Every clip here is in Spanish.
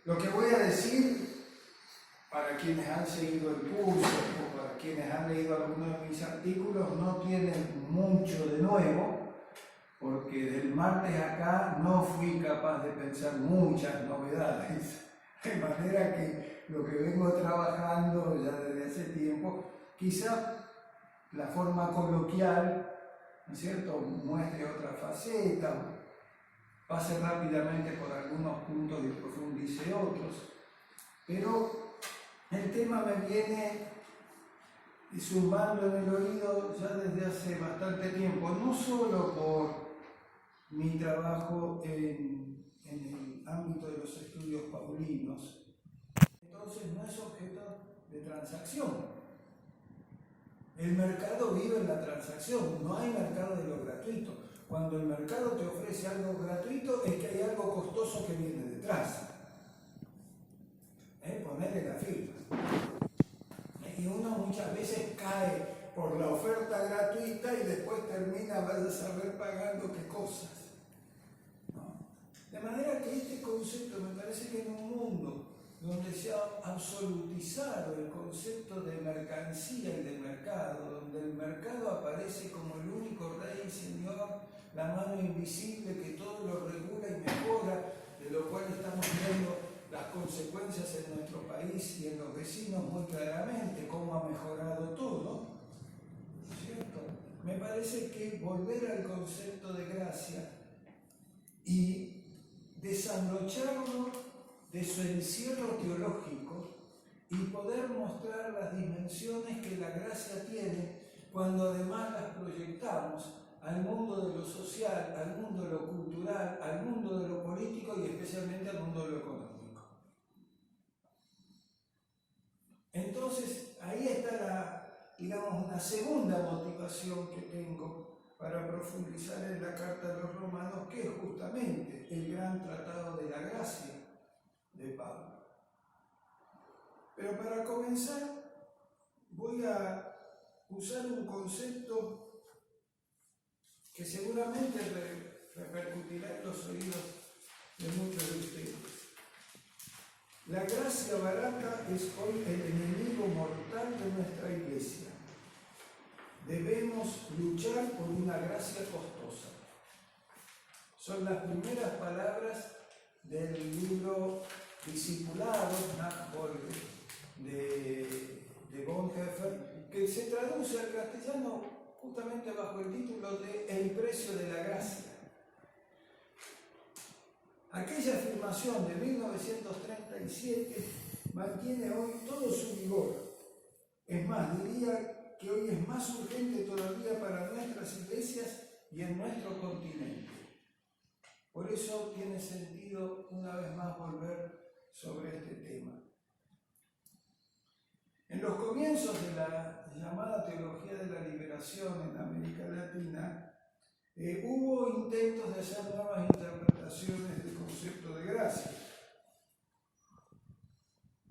Lo que voy a decir, para quienes han seguido el curso o para quienes han leído algunos de mis artículos, no tienen mucho de nuevo, porque del martes acá no fui capaz de pensar muchas novedades, de manera que lo que vengo trabajando ya desde hace tiempo, quizá la forma coloquial, ¿no es cierto?, muestre otra faceta, pase rápidamente por algunos puntos y profundice otros, pero el tema me viene zumbando en el oído ya desde hace bastante tiempo, no solo por mi trabajo en el ámbito de los estudios paulinos, entonces no es objeto de transacción. El mercado vive en la transacción, no hay mercado de lo gratuito. Cuando el mercado te ofrece algo gratuito es que hay algo costoso que viene detrás. Ponerle la firma. Y uno muchas veces cae por la oferta gratuita y después termina, vas a saber, pagando qué cosas. ¿No? De manera que este concepto me parece que en un mundo donde se ha absolutizado el concepto de mercancía y de mercado, donde el mercado aparece como el único rey y señor, la mano invisible que todo lo regula y mejora, de lo cual estamos viendo las consecuencias en nuestro país y en los vecinos muy claramente, cómo ha mejorado todo, ¿cierto? Me parece que volver al concepto de gracia y desanglocharlo de su encierro teológico y poder mostrar las dimensiones que la gracia tiene cuando además las proyectamos al mundo de lo social, al mundo de lo cultural, al mundo de lo político y especialmente al mundo de lo económico. Entonces, ahí está una segunda motivación que tengo para profundizar en la Carta de los Romanos, que es justamente el gran tratado de la gracia de Pablo. Pero para comenzar, voy a usar un concepto que seguramente repercutirá en los oídos de muchos de ustedes. La gracia barata es hoy el enemigo mortal de nuestra iglesia. Debemos luchar por una gracia costosa. Son las primeras palabras del libro Discipulado, Nachfolge, de Bonhoeffer, que se traduce al castellano justamente bajo el título de El precio de la gracia. Aquella afirmación de 1937 mantiene hoy todo su vigor. Es más, diría que hoy es más urgente todavía para nuestras iglesias y en nuestro continente. Por eso tiene sentido una vez más volver sobre este tema. En los comienzos de la llamada teología de la liberación en América Latina, hubo intentos de hacer nuevas interpretaciones del concepto de gracia.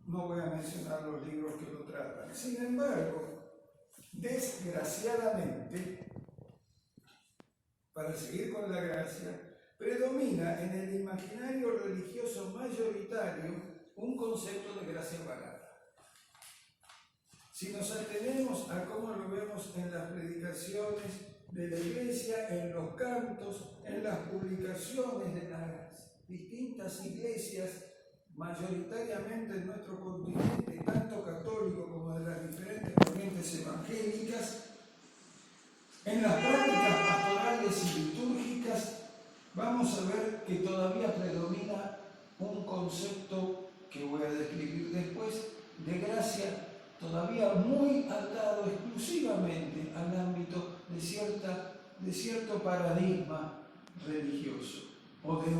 No voy a mencionar los libros que lo tratan. Sin embargo, desgraciadamente, para seguir con la gracia, predomina en el imaginario religioso mayoritario un concepto de gracia barata. Si nos atenemos a cómo lo vemos en las predicaciones de la iglesia, en los cantos, en las publicaciones de las distintas iglesias, mayoritariamente en nuestro continente, tanto católico como de las diferentes corrientes evangélicas, en las prácticas pastorales y litúrgicas, vamos a ver que todavía predomina un concepto que voy a describir después, de gracia, todavía muy atado exclusivamente al ámbito de cierto paradigma religioso, o de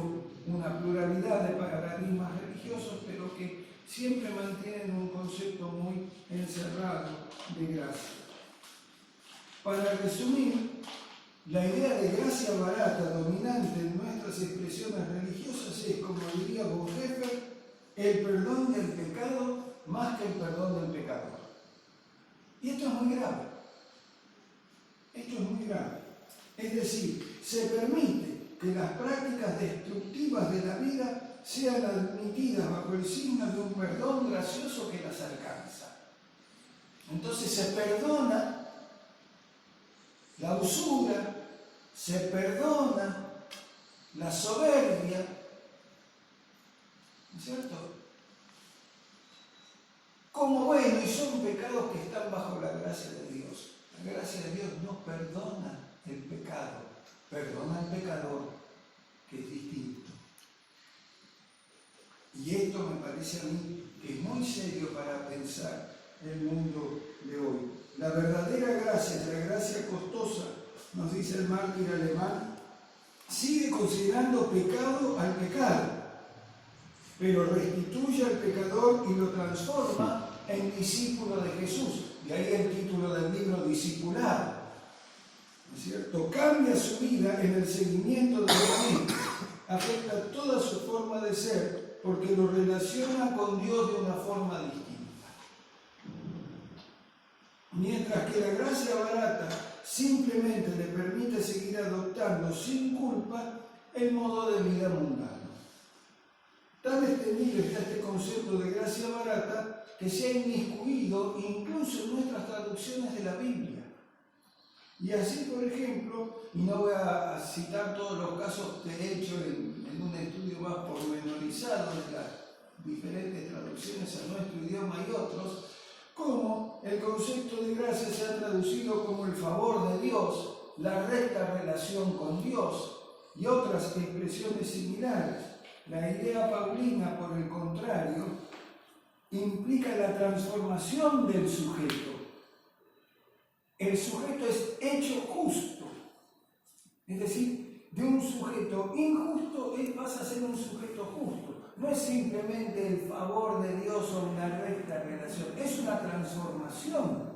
una pluralidad de paradigmas religiosos, pero que siempre mantienen un concepto muy encerrado de gracia. Para resumir, la idea de gracia barata dominante en nuestras expresiones religiosas es, como diría Bonhoeffer, el perdón del pecado más que el perdón del pecador. Y esto es muy grave. Esto es muy grave. Es decir, se permite que las prácticas destructivas de la vida sean admitidas bajo el signo de un perdón gracioso que las alcanza. Entonces se perdona la usura, se perdona la soberbia, ¿no es cierto? Como bueno, y son pecados que están bajo la gracia de Dios. La gracia de Dios no perdona el pecado, perdona al pecador, que es distinto. Y esto me parece a mí que es muy serio para pensar el mundo de hoy. La verdadera gracia, la gracia costosa, nos dice el mártir alemán, sigue considerando pecado al pecado, pero restituye al pecador y lo transforma en discípulo de Jesús. De ahí el título del libro, Discipulado. ¿No es cierto? Cambia su vida en el seguimiento de Dios, afecta toda su forma de ser, porque lo relaciona con Dios de una forma distinta. Mientras que la gracia barata simplemente le permite seguir adoptando sin culpa el modo de vida mundano. Tan extendido está este concepto de gracia barata que se ha inmiscuido incluso en nuestras traducciones de la Biblia. Y así, por ejemplo, y no voy a citar todos los casos que he hecho en un estudio más pormenorizado de las diferentes traducciones a nuestro idioma y otros, como el concepto de gracia se ha traducido como el favor de Dios, la recta relación con Dios y otras expresiones similares. La idea paulina, por el contrario, implica la transformación del sujeto. El sujeto es hecho justo, es decir, de un sujeto injusto él pasa a ser un sujeto justo. No es simplemente el favor de Dios o una recta relación, es una transformación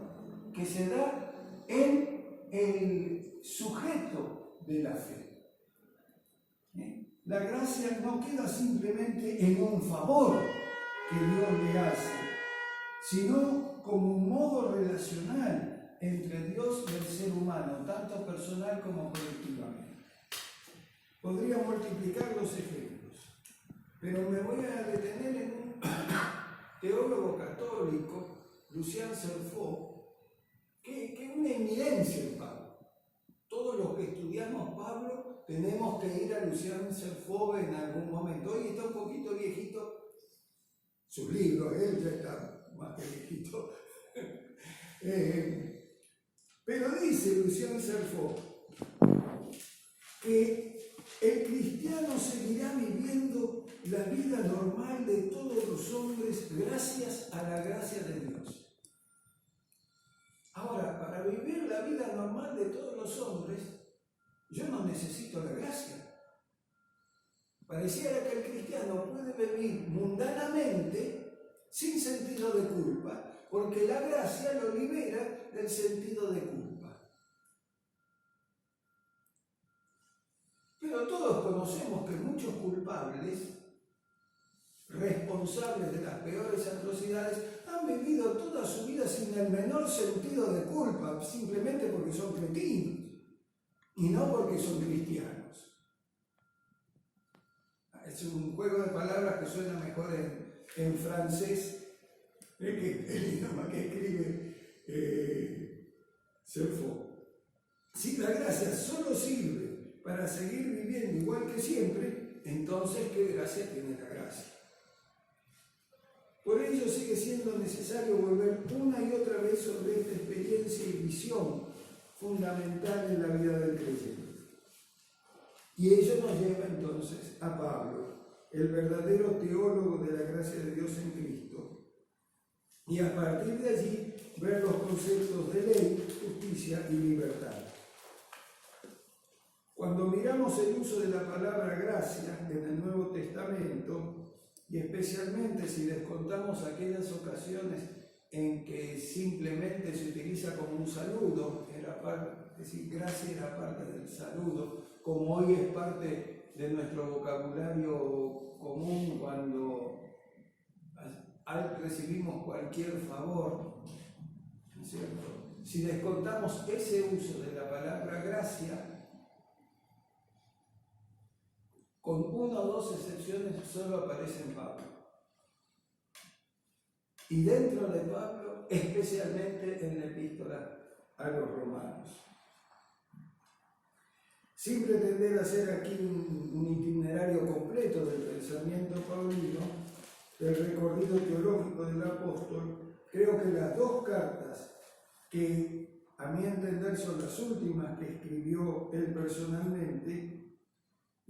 que se da en el sujeto de la fe. La gracia no queda simplemente en un favor que Dios le hace, sino como un modo relacional entre Dios y el ser humano, tanto personal como colectivamente. Podría multiplicar los ejemplos, pero me voy a detener en un teólogo católico, Lucien Cerfaux, que es una eminencia en Pablo. Todos los que estudiamos Pablo tenemos que ir a Lucien Cerfaux en algún momento. Hoy está un poquito viejito, sus libros, él ya está más que viejito. Pero dice Lucien Cerfaux que el cristiano seguirá viviendo la vida normal de todos los hombres gracias a la gracia de Dios. Ahora, para vivir la vida normal de todos los hombres, yo no necesito la gracia. Pareciera que el cristiano puede vivir mundanamente sin sentido de culpa, porque la gracia lo libera del sentido de culpa. Pero todos conocemos que muchos culpables, responsables de las peores atrocidades, han vivido toda su vida sin el menor sentido de culpa, simplemente porque son cretinos y no porque son cristianos. Es un juego de palabras que suena mejor en francés que el idioma que escribe Cerfaux. Si la gracia solo sirve para seguir viviendo igual que siempre, entonces ¿qué gracia tiene la gracia? Por ello sigue siendo necesario volver una y otra vez sobre esta experiencia y visión fundamental en la vida del creyente. Y ello nos lleva entonces a Pablo, el verdadero teólogo de la gracia de Dios en Cristo, y a partir de allí ver los conceptos de ley, justicia y libertad. Cuando miramos el uso de la palabra gracia en el Nuevo Testamento, y especialmente si descontamos aquellas ocasiones en que simplemente se utiliza como un saludo, es decir, gracia era parte del saludo, como hoy es parte de nuestro vocabulario común cuando recibimos cualquier favor, ¿no es cierto? Si descontamos ese uso de la palabra gracia, con una o dos excepciones, solo aparece en Pablo. Y dentro de Pablo, especialmente en la epístola a los romanos. Sin pretender hacer aquí un itinerario completo del pensamiento paulino, del recorrido teológico del apóstol, creo que las dos cartas que a mi entender son las últimas que escribió él personalmente,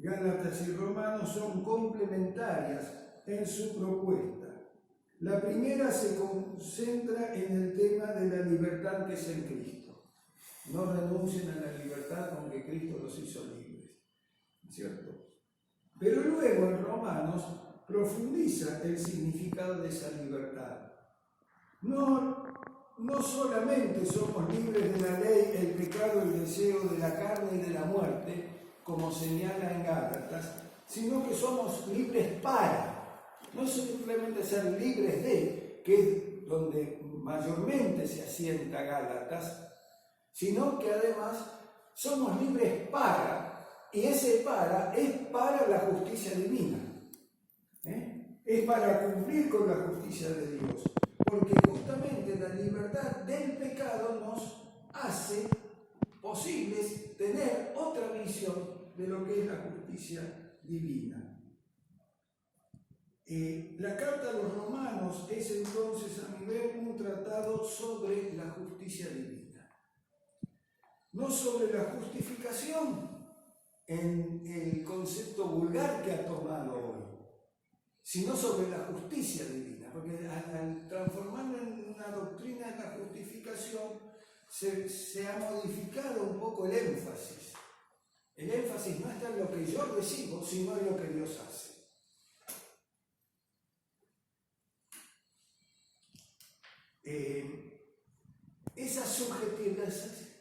Gálatas y Romanos, son complementarias en su propuesta. La primera se concentra en el tema de la libertad que es en Cristo. No renuncien a la libertad con que Cristo los hizo libres, ¿cierto? Pero luego en Romanos profundiza el significado de esa libertad. No solamente somos libres de la ley, el pecado, el deseo de la carne y de la muerte, como señala en Gálatas, sino que somos libres para. No simplemente ser libres de, que es donde mayormente se asienta Gálatas, sino que además somos libres para, y ese para es para la justicia divina. Es para cumplir con la justicia de Dios, porque justamente la libertad del pecado nos hace posibles tener otra visión de lo que es la justicia divina. La carta a los romanos es entonces, a mi ver, un tratado sobre la justicia divina. No sobre la justificación en el concepto vulgar que ha tomado hoy, sino sobre la justicia divina, porque al transformarlo en una doctrina de la justificación se ha modificado un poco el énfasis. El énfasis no está en lo que yo recibo, sino en lo que Dios hace.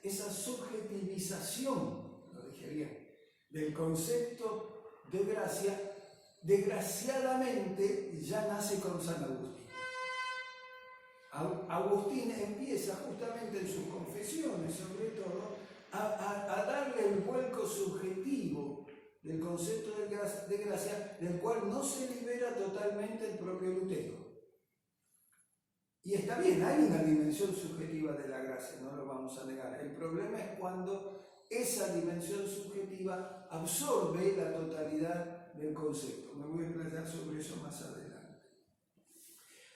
Esa subjetivización, lo dije bien, del concepto de gracia, desgraciadamente ya nace con San Agustín. Agustín empieza justamente en sus confesiones, sobre todo, a darle el vuelco subjetivo del concepto de gracia, del cual no se libera totalmente el propio Lutero. Y está bien, hay una dimensión subjetiva de la gracia, no lo vamos a negar. El problema es cuando esa dimensión subjetiva absorbe la totalidad del concepto. Me voy a explayar sobre eso más adelante.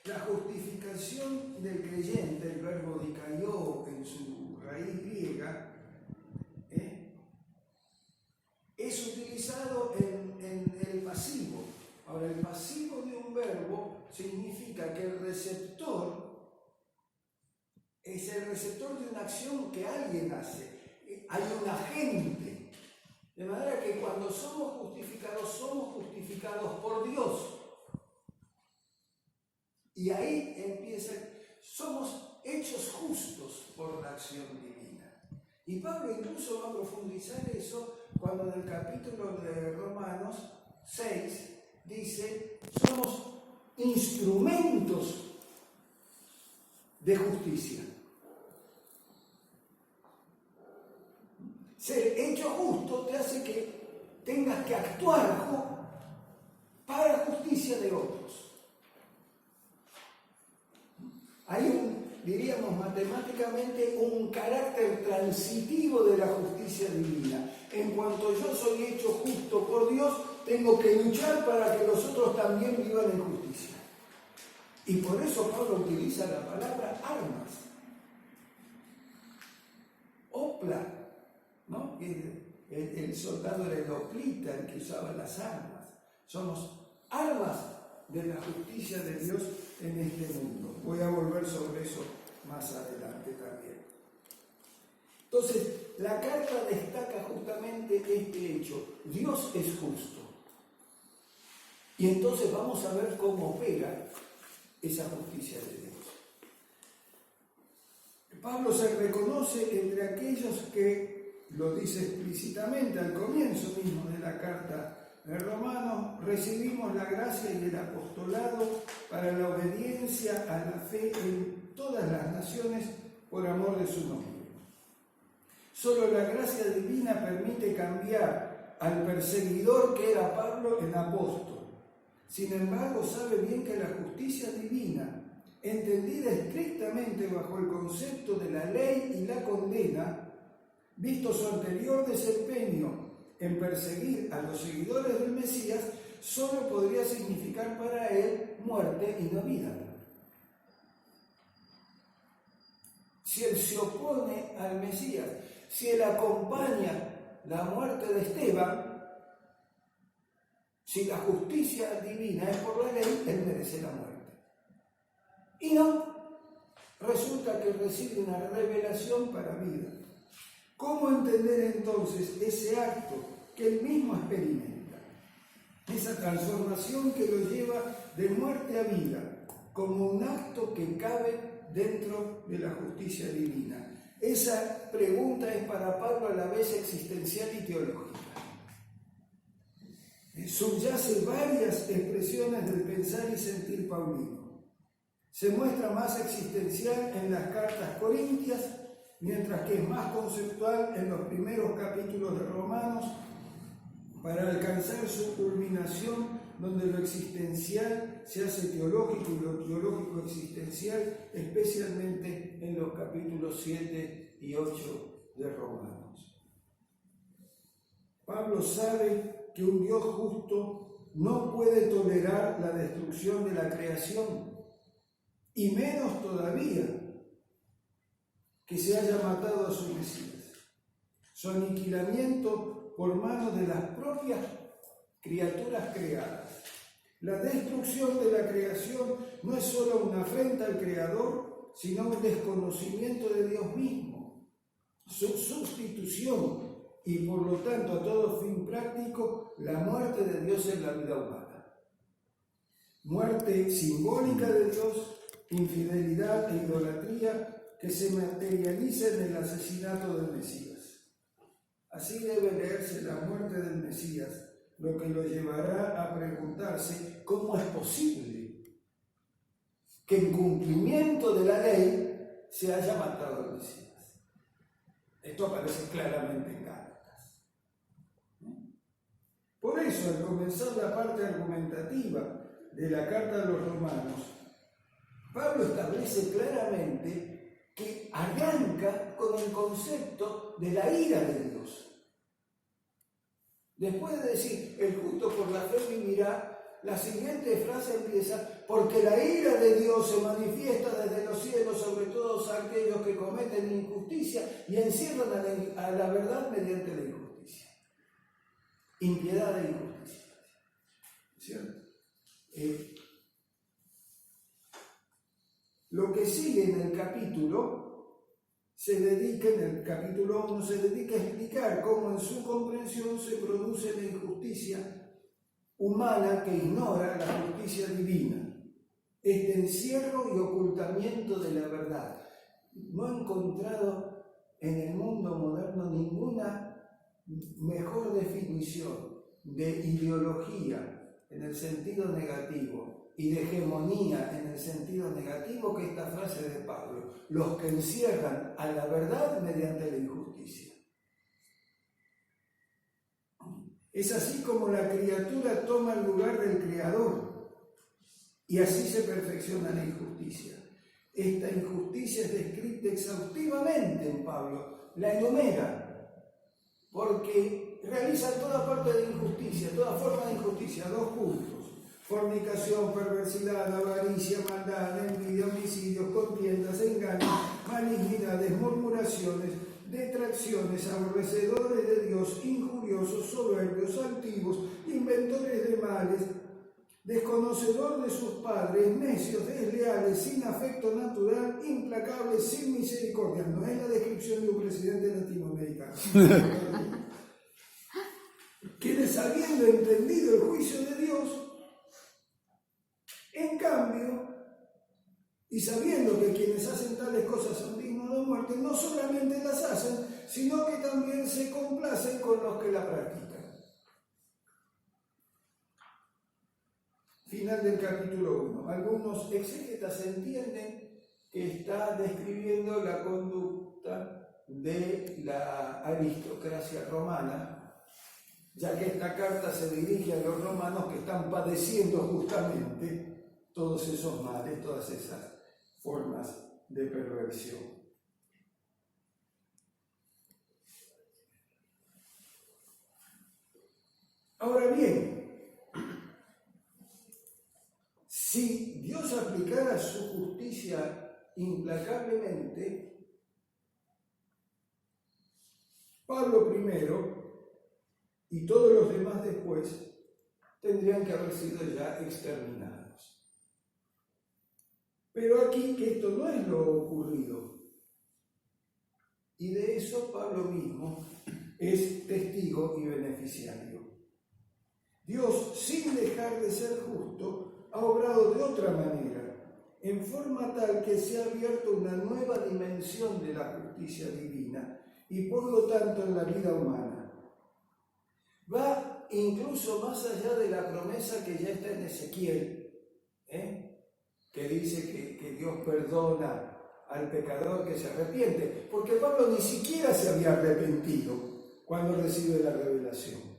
La justificación del creyente, el verbo dikaiō en su raíz griega, es utilizado en el pasivo. Ahora, el pasivo de un verbo significa que el receptor es el receptor de una acción que alguien hace. Hay un agente. De manera que cuando somos justificados por Dios. Y ahí empieza, somos hechos justos por la acción divina. Y Pablo incluso va a profundizar eso cuando en el capítulo de Romanos 6 dice, somos instrumentos de justicia. Ser hecho justo te hace que tengas que actuar para justicia de otros. Hay diríamos matemáticamente, un carácter transitivo de la justicia divina. En cuanto yo soy hecho justo por Dios, tengo que luchar para que los otros también vivan en justicia. Y por eso Pablo utiliza la palabra armas. Opla, ¿no? El soldado era el hoplita, el que usaba las armas. Somos armas de la justicia de Dios en este mundo. Voy a volver sobre eso más adelante también. Entonces, la carta destaca justamente este hecho. Dios es justo. Y entonces vamos a ver cómo opera esa justicia de Dios. Pablo se reconoce entre aquellos que, lo dice explícitamente al comienzo mismo de la carta de Romanos, recibimos la gracia y el apostolado para la obediencia a la fe en todas las naciones por amor de su nombre. Solo la gracia divina permite cambiar al perseguidor que era Pablo el apóstol. Sin embargo, sabe bien que la justicia divina, entendida estrictamente bajo el concepto de la ley y la condena, visto su anterior desempeño en perseguir a los seguidores del Mesías, solo podría significar para él muerte y no vida. Si él se opone al Mesías, si él acompaña la muerte de Esteban, si la justicia divina es por la ley, él merece la muerte. Y no, resulta que recibe una revelación para vida. ¿Cómo entender entonces ese acto que él mismo experimenta? Esa transformación que lo lleva de muerte a vida, como un acto que cabe dentro de la justicia divina. Esa pregunta es para Pablo a la vez existencial y teológica. Subyace varias expresiones del pensar y sentir paulino. Se muestra más existencial en las cartas corintias, mientras que es más conceptual en los primeros capítulos de Romanos, para alcanzar su culminación donde lo existencial se hace teológico y lo teológico existencial, especialmente en los capítulos 7 y 8 de Romanos. Pablo sabe que un Dios justo no puede tolerar la destrucción de la creación, y menos todavía que se haya matado a su Mesías. Su aniquilamiento por mano de las propias criaturas creadas. La destrucción de la creación no es solo una afrenta al Creador, sino un desconocimiento de Dios mismo. Su sustitución y por lo tanto a todo fin práctico, la muerte de Dios en la vida humana. Muerte simbólica de Dios, infidelidad e idolatría que se materializa en el asesinato del Mesías. Así debe leerse la muerte del Mesías, lo que lo llevará a preguntarse cómo es posible que en cumplimiento de la ley se haya matado al Mesías. Esto aparece claramente en Gálatas. Por eso, al comenzar la parte argumentativa de la carta a los romanos, Pablo establece claramente que arranca con el concepto de la ira de Dios. Después de decir, el justo por la fe vivirá, la siguiente frase empieza, porque la ira de Dios se manifiesta desde los cielos sobre todos aquellos que cometen injusticia y encierran a la verdad mediante la injusticia. Impiedad e injusticia. ¿Cierto? Lo que sigue en el capítulo en el capítulo 1, se dedica a explicar cómo en su comprensión se produce la injusticia humana que ignora la justicia divina. Este encierro y ocultamiento de la verdad. No he encontrado en el mundo moderno ninguna mejor definición de ideología en el sentido negativo y de hegemonía en el sentido negativo que esta frase de Pablo: los que encierran a la verdad mediante la injusticia. Es así como la criatura toma el lugar del Creador y así se perfecciona la injusticia. Esta injusticia es descrita exhaustivamente en Pablo, la enumera, porque realiza toda parte de injusticia, toda forma de injusticia, 2 puntos: fornicación, perversidad, avaricia, maldad, envidia, homicidios, contiendas, engaños, malignidades, murmuraciones, detracciones, aborrecedores de Dios, injuriosos, soberbios, altivos, inventores de males, desconocedor de sus padres, necios, desleales, sin afecto natural, implacables, sin misericordia. No es la descripción de un presidente latinoamericano. Quienes, habiendo entendido el juicio de Dios, en cambio, y sabiendo que quienes hacen tales cosas son dignos de muerte, no solamente las hacen, sino que también se complacen con los que la practican. Final del capítulo 1. Algunos exégetas entienden que está describiendo la conducta de la aristocracia romana, ya que esta carta se dirige a los romanos que están padeciendo justamente todos esos males, todas esas formas de perversión. Ahora bien, si Dios aplicara su justicia implacablemente, Pablo primero y todos los demás después tendrían que haber sido ya exterminados. Pero aquí que esto no es lo ocurrido. Y de eso Pablo mismo es testigo y beneficiario. Dios, sin dejar de ser justo, ha obrado de otra manera, en forma tal que se ha abierto una nueva dimensión de la justicia divina y por lo tanto en la vida humana. Va incluso más allá de la promesa que ya está en Ezequiel, que dice que Dios perdona al pecador que se arrepiente, porque Pablo ni siquiera se había arrepentido cuando recibe la revelación.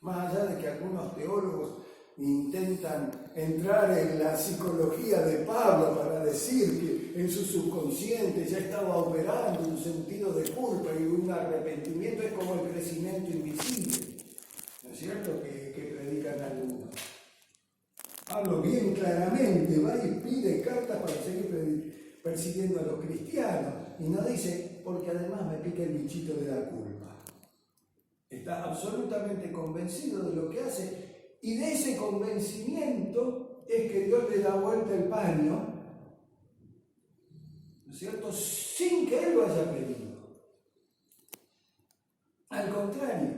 Más allá de que algunos teólogos intentan entrar en la psicología de Pablo para decir que en su subconsciente ya estaba operando un sentido de culpa y un arrepentimiento, es como el crecimiento invisible, ¿no es cierto?, que predican algunos. Pablo bien claramente va y pide cartas para seguir persiguiendo a los cristianos y no dice, porque además me pica el bichito de la culpa. Está absolutamente convencido de lo que hace y de ese convencimiento es que Dios le da vuelta el paño, ¿no es cierto?, sin que él lo haya pedido. Al contrario,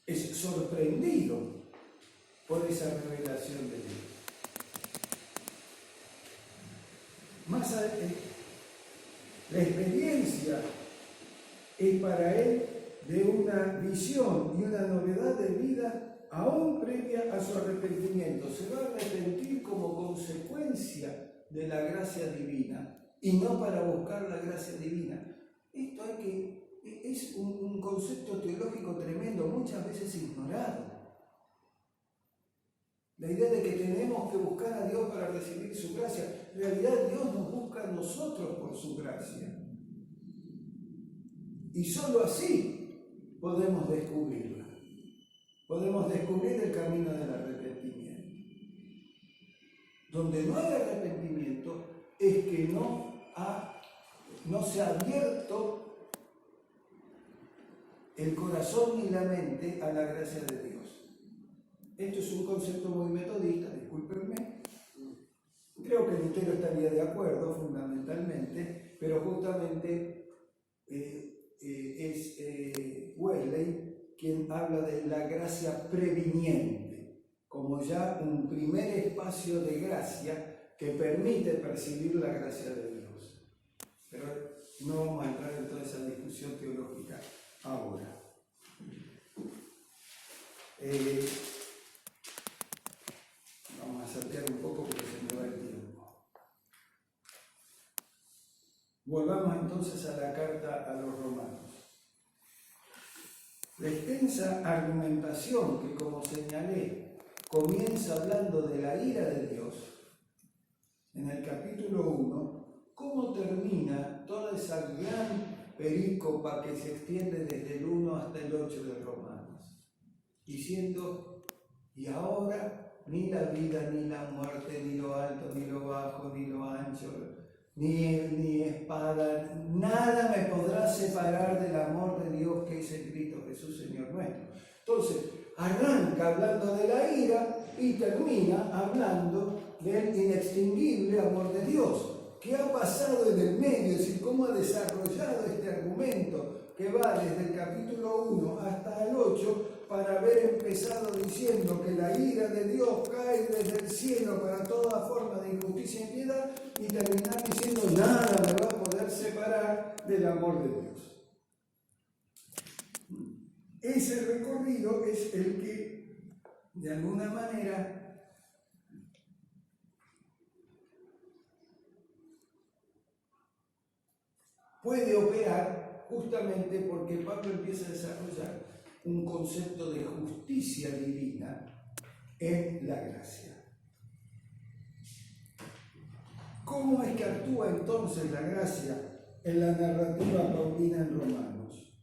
es sorprendido por esa revelación de Dios. Más adelante, la experiencia es para él de una visión y una novedad de vida aún previa a su arrepentimiento. Se va a arrepentir como consecuencia de la gracia divina y no para buscar la gracia divina. Esto es un concepto teológico tremendo, muchas veces ignorado. La idea de que tenemos que buscar a Dios para recibir su gracia. En realidad Dios nos busca a nosotros por su gracia. Y solo así podemos descubrirla. Podemos descubrir el camino del arrepentimiento. Donde no hay arrepentimiento es que no se ha abierto el corazón ni la mente a la gracia de Dios. Esto es un concepto muy metodista, discúlpenme. Creo que Lutero estaría de acuerdo fundamentalmente, pero justamente es Wesley quien habla de la gracia previniente, como ya un primer espacio de gracia que permite percibir la gracia de Dios. Pero no vamos a entrar en toda esa discusión teológica ahora. Vamos a saltear un poco porque se me va el tiempo. Volvamos entonces a la carta a los romanos. La extensa argumentación que, como señalé, comienza hablando de la ira de Dios, en el capítulo 1, ¿cómo termina toda esa gran perícopa que se extiende desde el 1 hasta el 8 de Romanos? Diciendo, y ahora ni la vida, ni la muerte, ni lo alto, ni lo bajo, ni lo ancho, ni espada, nada me podrá separar del amor de Dios que es en Cristo Jesús, Señor nuestro. Entonces, arranca hablando de la ira y termina hablando del inextinguible amor de Dios. ¿Qué ha pasado en el medio? Es decir, cómo ha desarrollado este argumento que va desde el capítulo 1 hasta el 8 para haber empezado diciendo que la ira de Dios cae desde el cielo para toda forma de injusticia y impiedad y terminar diciendo nada me va a poder separar del amor de Dios. Ese recorrido es el que, de alguna manera, puede operar justamente porque Pablo empieza a desarrollar un concepto de justicia divina en la gracia. ¿Cómo es que actúa entonces la gracia en la narrativa paulina en Romanos?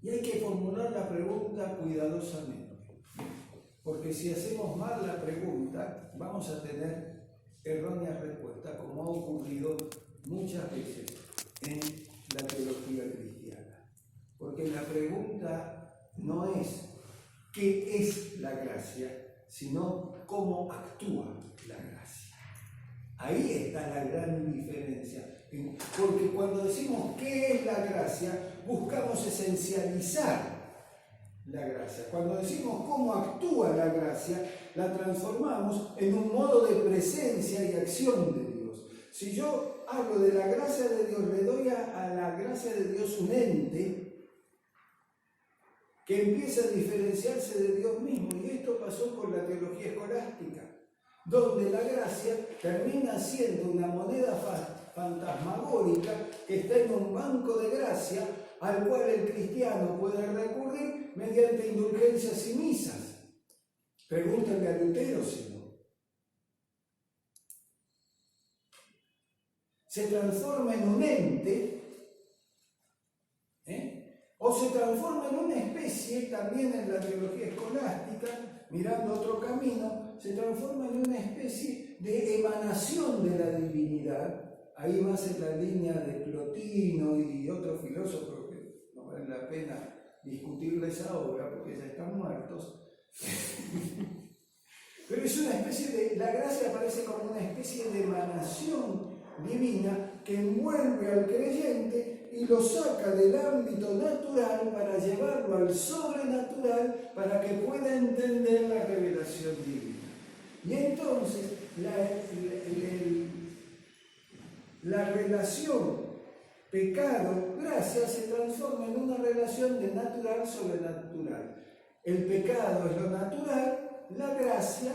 Y hay que formular la pregunta cuidadosamente, porque si hacemos mal la pregunta, vamos a tener erróneas respuestas, como ha ocurrido muchas veces en la teología cristiana. Porque la pregunta no es ¿qué es la gracia?, sino ¿cómo actúa la gracia? Ahí está la gran diferencia. Porque cuando decimos ¿qué es la gracia?, buscamos esencializar la gracia. Cuando decimos cómo actúa la gracia, la transformamos en un modo de presencia y acción de Dios. Si yo hablo de la gracia de Dios, le doy a la gracia de Dios un ente que empieza a diferenciarse de Dios mismo. Y esto pasó con la teología escolástica, donde la gracia termina siendo una moneda fantasmagórica que está en un banco de gracia al cual el cristiano puede recurrir mediante indulgencias y misas. Pregúntenle a Lutero si no. Se transforma en un ente, o se transforma en una especie, también en la teología escolástica, mirando otro camino, se transforma en una especie de emanación de la divinidad. Ahí más en la línea de Plotino y otros filósofos que no vale la pena discutirles ahora porque ya están muertos. Pero es una especie de, la gracia aparece como una especie de emanación divina que envuelve al creyente y lo saca del ámbito natural para llevarlo al sobrenatural para que pueda entender la revelación divina. Y entonces la relación pecado-gracia se transforma en una relación de natural sobrenatural. El pecado es lo natural, la gracia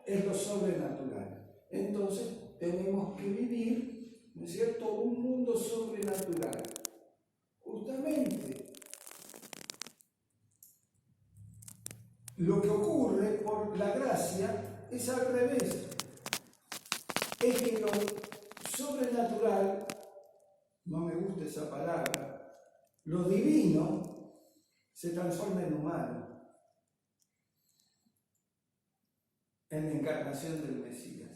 es lo sobrenatural. Entonces tenemos que vivir, ¿no es cierto?, un mundo sobrenatural. Justamente lo que ocurre por la gracia es al revés. Es que lo sobrenatural, no me gusta esa palabra, lo divino se transforma en humano, en la encarnación del Mesías.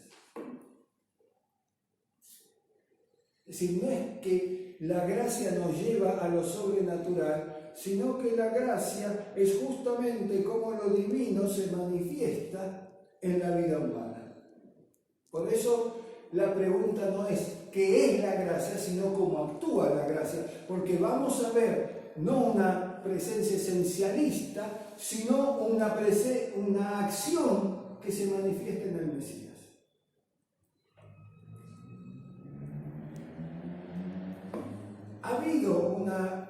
Es decir, no es que la gracia nos lleva a lo sobrenatural, sino que la gracia es justamente como lo divino se manifiesta en la vida humana. Por eso la pregunta no es qué es la gracia, sino cómo actúa la gracia, porque vamos a ver no una presencia esencialista, sino una acción que se manifiesta en el Mesías. Ha habido una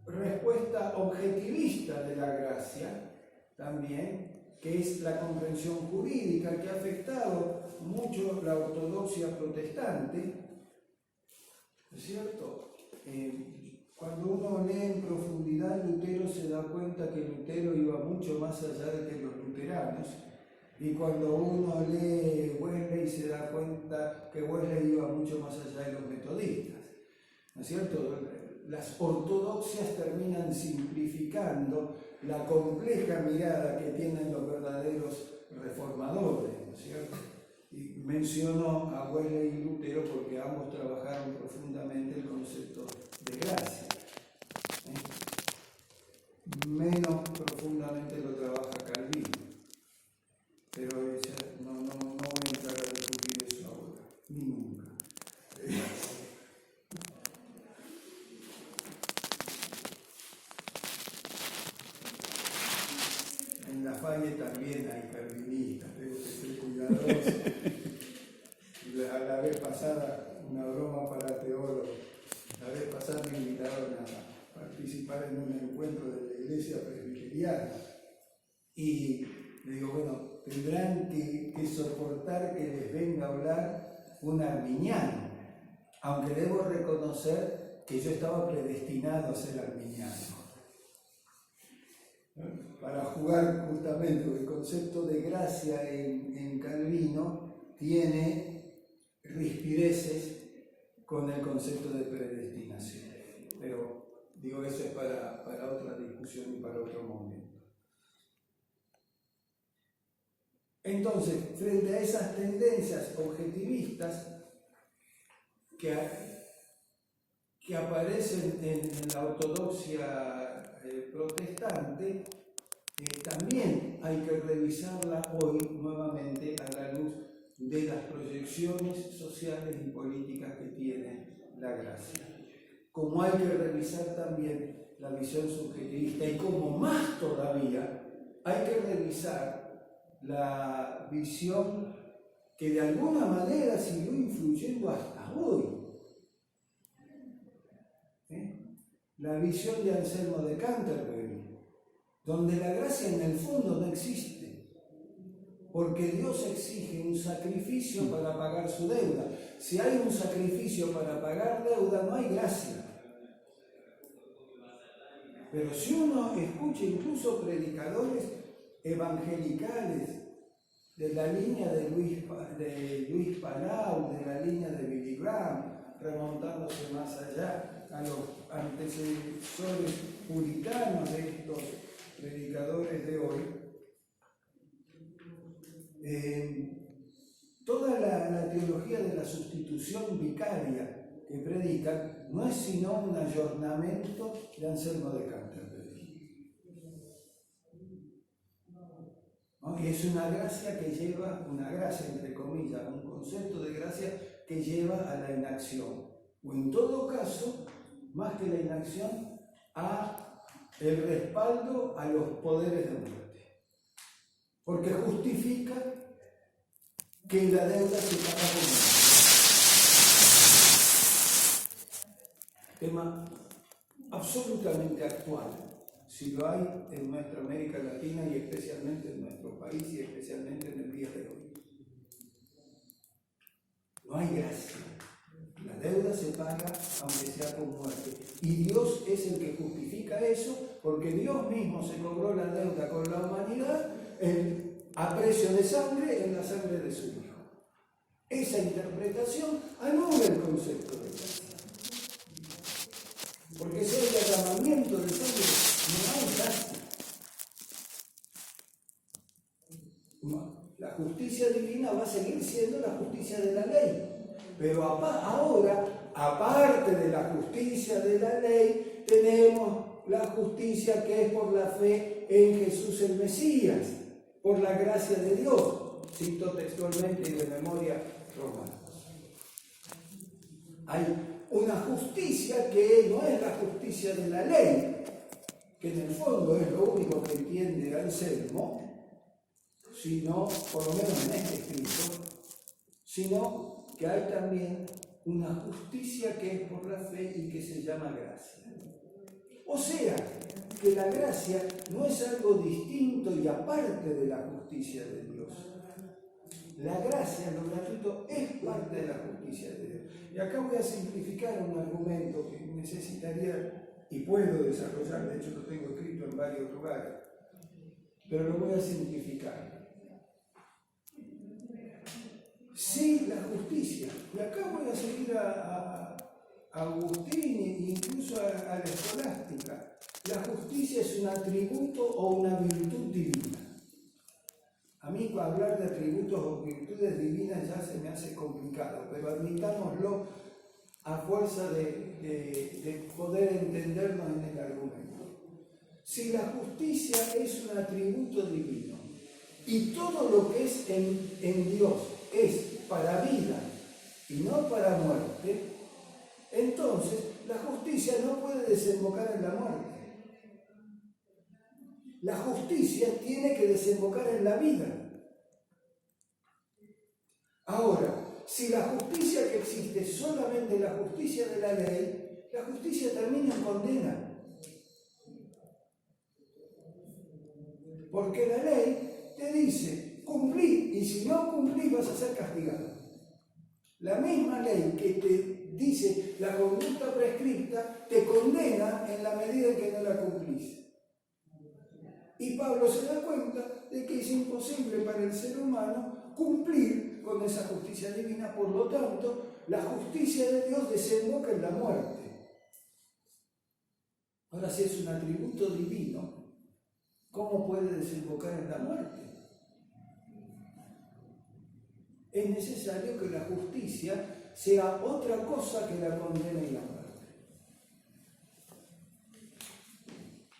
respuesta objetivista de la gracia también, que es la comprensión jurídica, que ha afectado mucho la ortodoxia protestante, ¿no es cierto? Cuando uno lee en profundidad Lutero se da cuenta que Lutero iba mucho más allá de que los luteranos, y cuando uno lee Wesley se da cuenta que Wesley iba mucho más allá de los metodistas, ¿no es cierto? Las ortodoxias terminan simplificando la compleja mirada que tienen los verdaderos reformadores, ¿no es cierto? Y menciono a Wesley y Lutero porque ambos trabajaron profundamente el concepto de gracia. Menos profundamente lo trabaja Calvino, pero no voy a entrar a discutir eso ahora, ni nunca. En la Falle también hay calvinistas, tengo que ser cuidadoso. A la vez pasada, una broma para teólogos, la vez pasada me invitaron a participar en un encuentro de la iglesia presbiteriana y le digo, bueno, tendrán que soportar que les venga a hablar un arminiano, aunque debo reconocer que yo estaba predestinado a ser arminiano. jugar justamente, porque el concepto de gracia en Calvino tiene rispideces con el concepto de predestinación. Pero digo, eso es para otra discusión y para otro momento. Entonces, frente a esas tendencias objetivistas que aparecen en la ortodoxia protestante, también hay que revisarla hoy nuevamente a la luz de las proyecciones sociales y políticas que tiene la gracia. Como hay que revisar también la visión subjetivista y como más todavía hay que revisar la visión que de alguna manera siguió influyendo hasta hoy. La visión de Anselmo de Canterbury, donde la gracia en el fondo no existe, porque Dios exige un sacrificio para pagar su deuda. Si hay un sacrificio para pagar deuda, no hay gracia. Pero si uno escucha incluso predicadores evangelicales de la línea de Luis Palau, de la línea de Billy Graham, remontándose más allá a los antecesores puritanos de estos predicadores de hoy, toda la teología de la sustitución vicaria que predican no es sino un ayornamiento de Anselmo de Canterbury. ¿No? Y es una gracia que lleva, una gracia entre comillas, un concepto de gracia que lleva a la inacción, o en todo caso, más que la inacción, a el respaldo a los poderes de muerte, porque justifica que la deuda se paga con muerte. Tema absolutamente actual, si lo hay en nuestra América Latina y especialmente en nuestro país y especialmente en el día de hoy. No hay gracia. La deuda se paga aunque sea con muerte. Y Dios es el que justifica eso, porque Dios mismo se cobró la deuda con la humanidad a precio de sangre en la sangre de su Hijo. Esa interpretación anula el concepto de gracia. Porque si hay derramamiento de sangre, no hay gracia. La justicia divina va a seguir siendo la justicia de la ley. Pero ahora, aparte de la justicia de la ley, tenemos la justicia que es por la fe en Jesús el Mesías, por la gracia de Dios. Cito textualmente y de memoria Romanos. Hay una justicia que no es la justicia de la ley, que en el fondo es lo único que entiende Anselmo, sino, por lo menos en este escrito, sino que hay también una justicia que es por la fe y que se llama gracia. O sea, que la gracia no es algo distinto y aparte de la justicia de Dios. La gracia, lo gratuito, es parte de la justicia de Dios. Y acá voy a simplificar un argumento que necesitaría y puedo desarrollar, de hecho lo tengo escrito en varios lugares, pero lo voy a simplificar. Sí, la justicia, y acá voy a seguir a Agustín e incluso a la escolástica, la justicia es un atributo o una virtud divina. A mí hablar de atributos o virtudes divinas ya se me hace complicado, pero admitámoslo a fuerza de poder entendernos en el argumento. Si la justicia es un atributo divino y todo lo que es en Dios es para vida y no para muerte, entonces la justicia no puede desembocar en la muerte. La justicia tiene que desembocar en la vida. Ahora, si la justicia que existe es solamente la justicia de la ley, la justicia termina en condena. Porque la ley te dice, cumplí, y si no cumplís vas a ser castigado. La misma ley que te dice la conducta prescripta te condena en la medida en que no la cumplís. Y Pablo se da cuenta de que es imposible para el ser humano cumplir con esa justicia divina, por lo tanto, la justicia de Dios desemboca en la muerte. Ahora, si es un atributo divino, ¿cómo puede desembocar en la muerte? Es necesario que la justicia sea otra cosa que la condena y la muerte.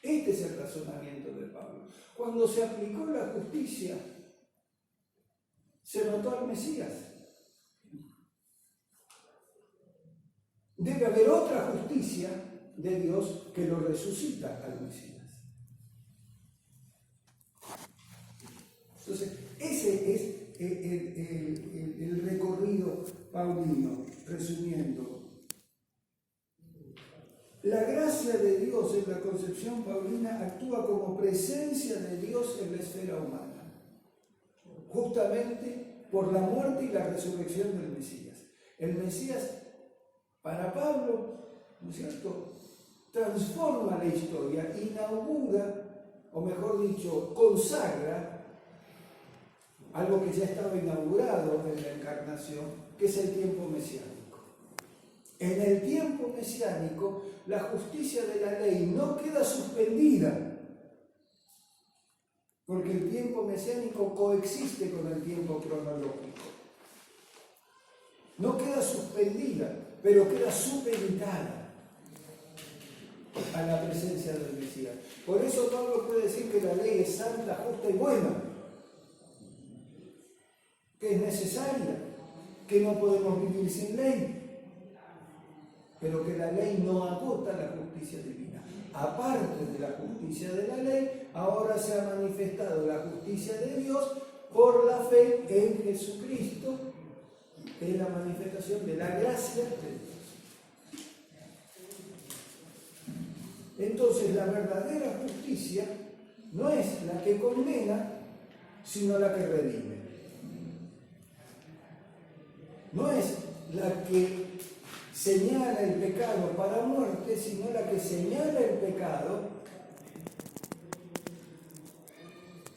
Este es el razonamiento de Pablo. Cuando se aplicó la justicia, se notó al Mesías. Debe haber otra justicia de Dios que lo resucita al Mesías. Entonces, ese es el recorrido paulino, resumiendo. La gracia de Dios en la concepción paulina actúa como presencia de Dios en la esfera humana, justamente por la muerte y la resurrección del Mesías. El Mesías, para Pablo, ¿no es cierto?, transforma la historia, inaugura, o mejor dicho, consagra algo que ya estaba inaugurado en la encarnación, que es el tiempo mesiánico. En el tiempo mesiánico, la justicia de la ley no queda suspendida, porque el tiempo mesiánico coexiste con el tiempo cronológico. No queda suspendida, pero queda supeditada a la presencia del Mesías. Por eso Pablo puede decir que la ley es santa, justa y buena, que es necesaria, que no podemos vivir sin ley, pero que la ley no agota la justicia divina. Aparte de la justicia de la ley, ahora se ha manifestado la justicia de Dios por la fe en Jesucristo, que es la manifestación de la gracia de Dios. Entonces, la verdadera justicia no es la que condena, sino la que redime. No es la que señala el pecado para muerte, sino la que señala el pecado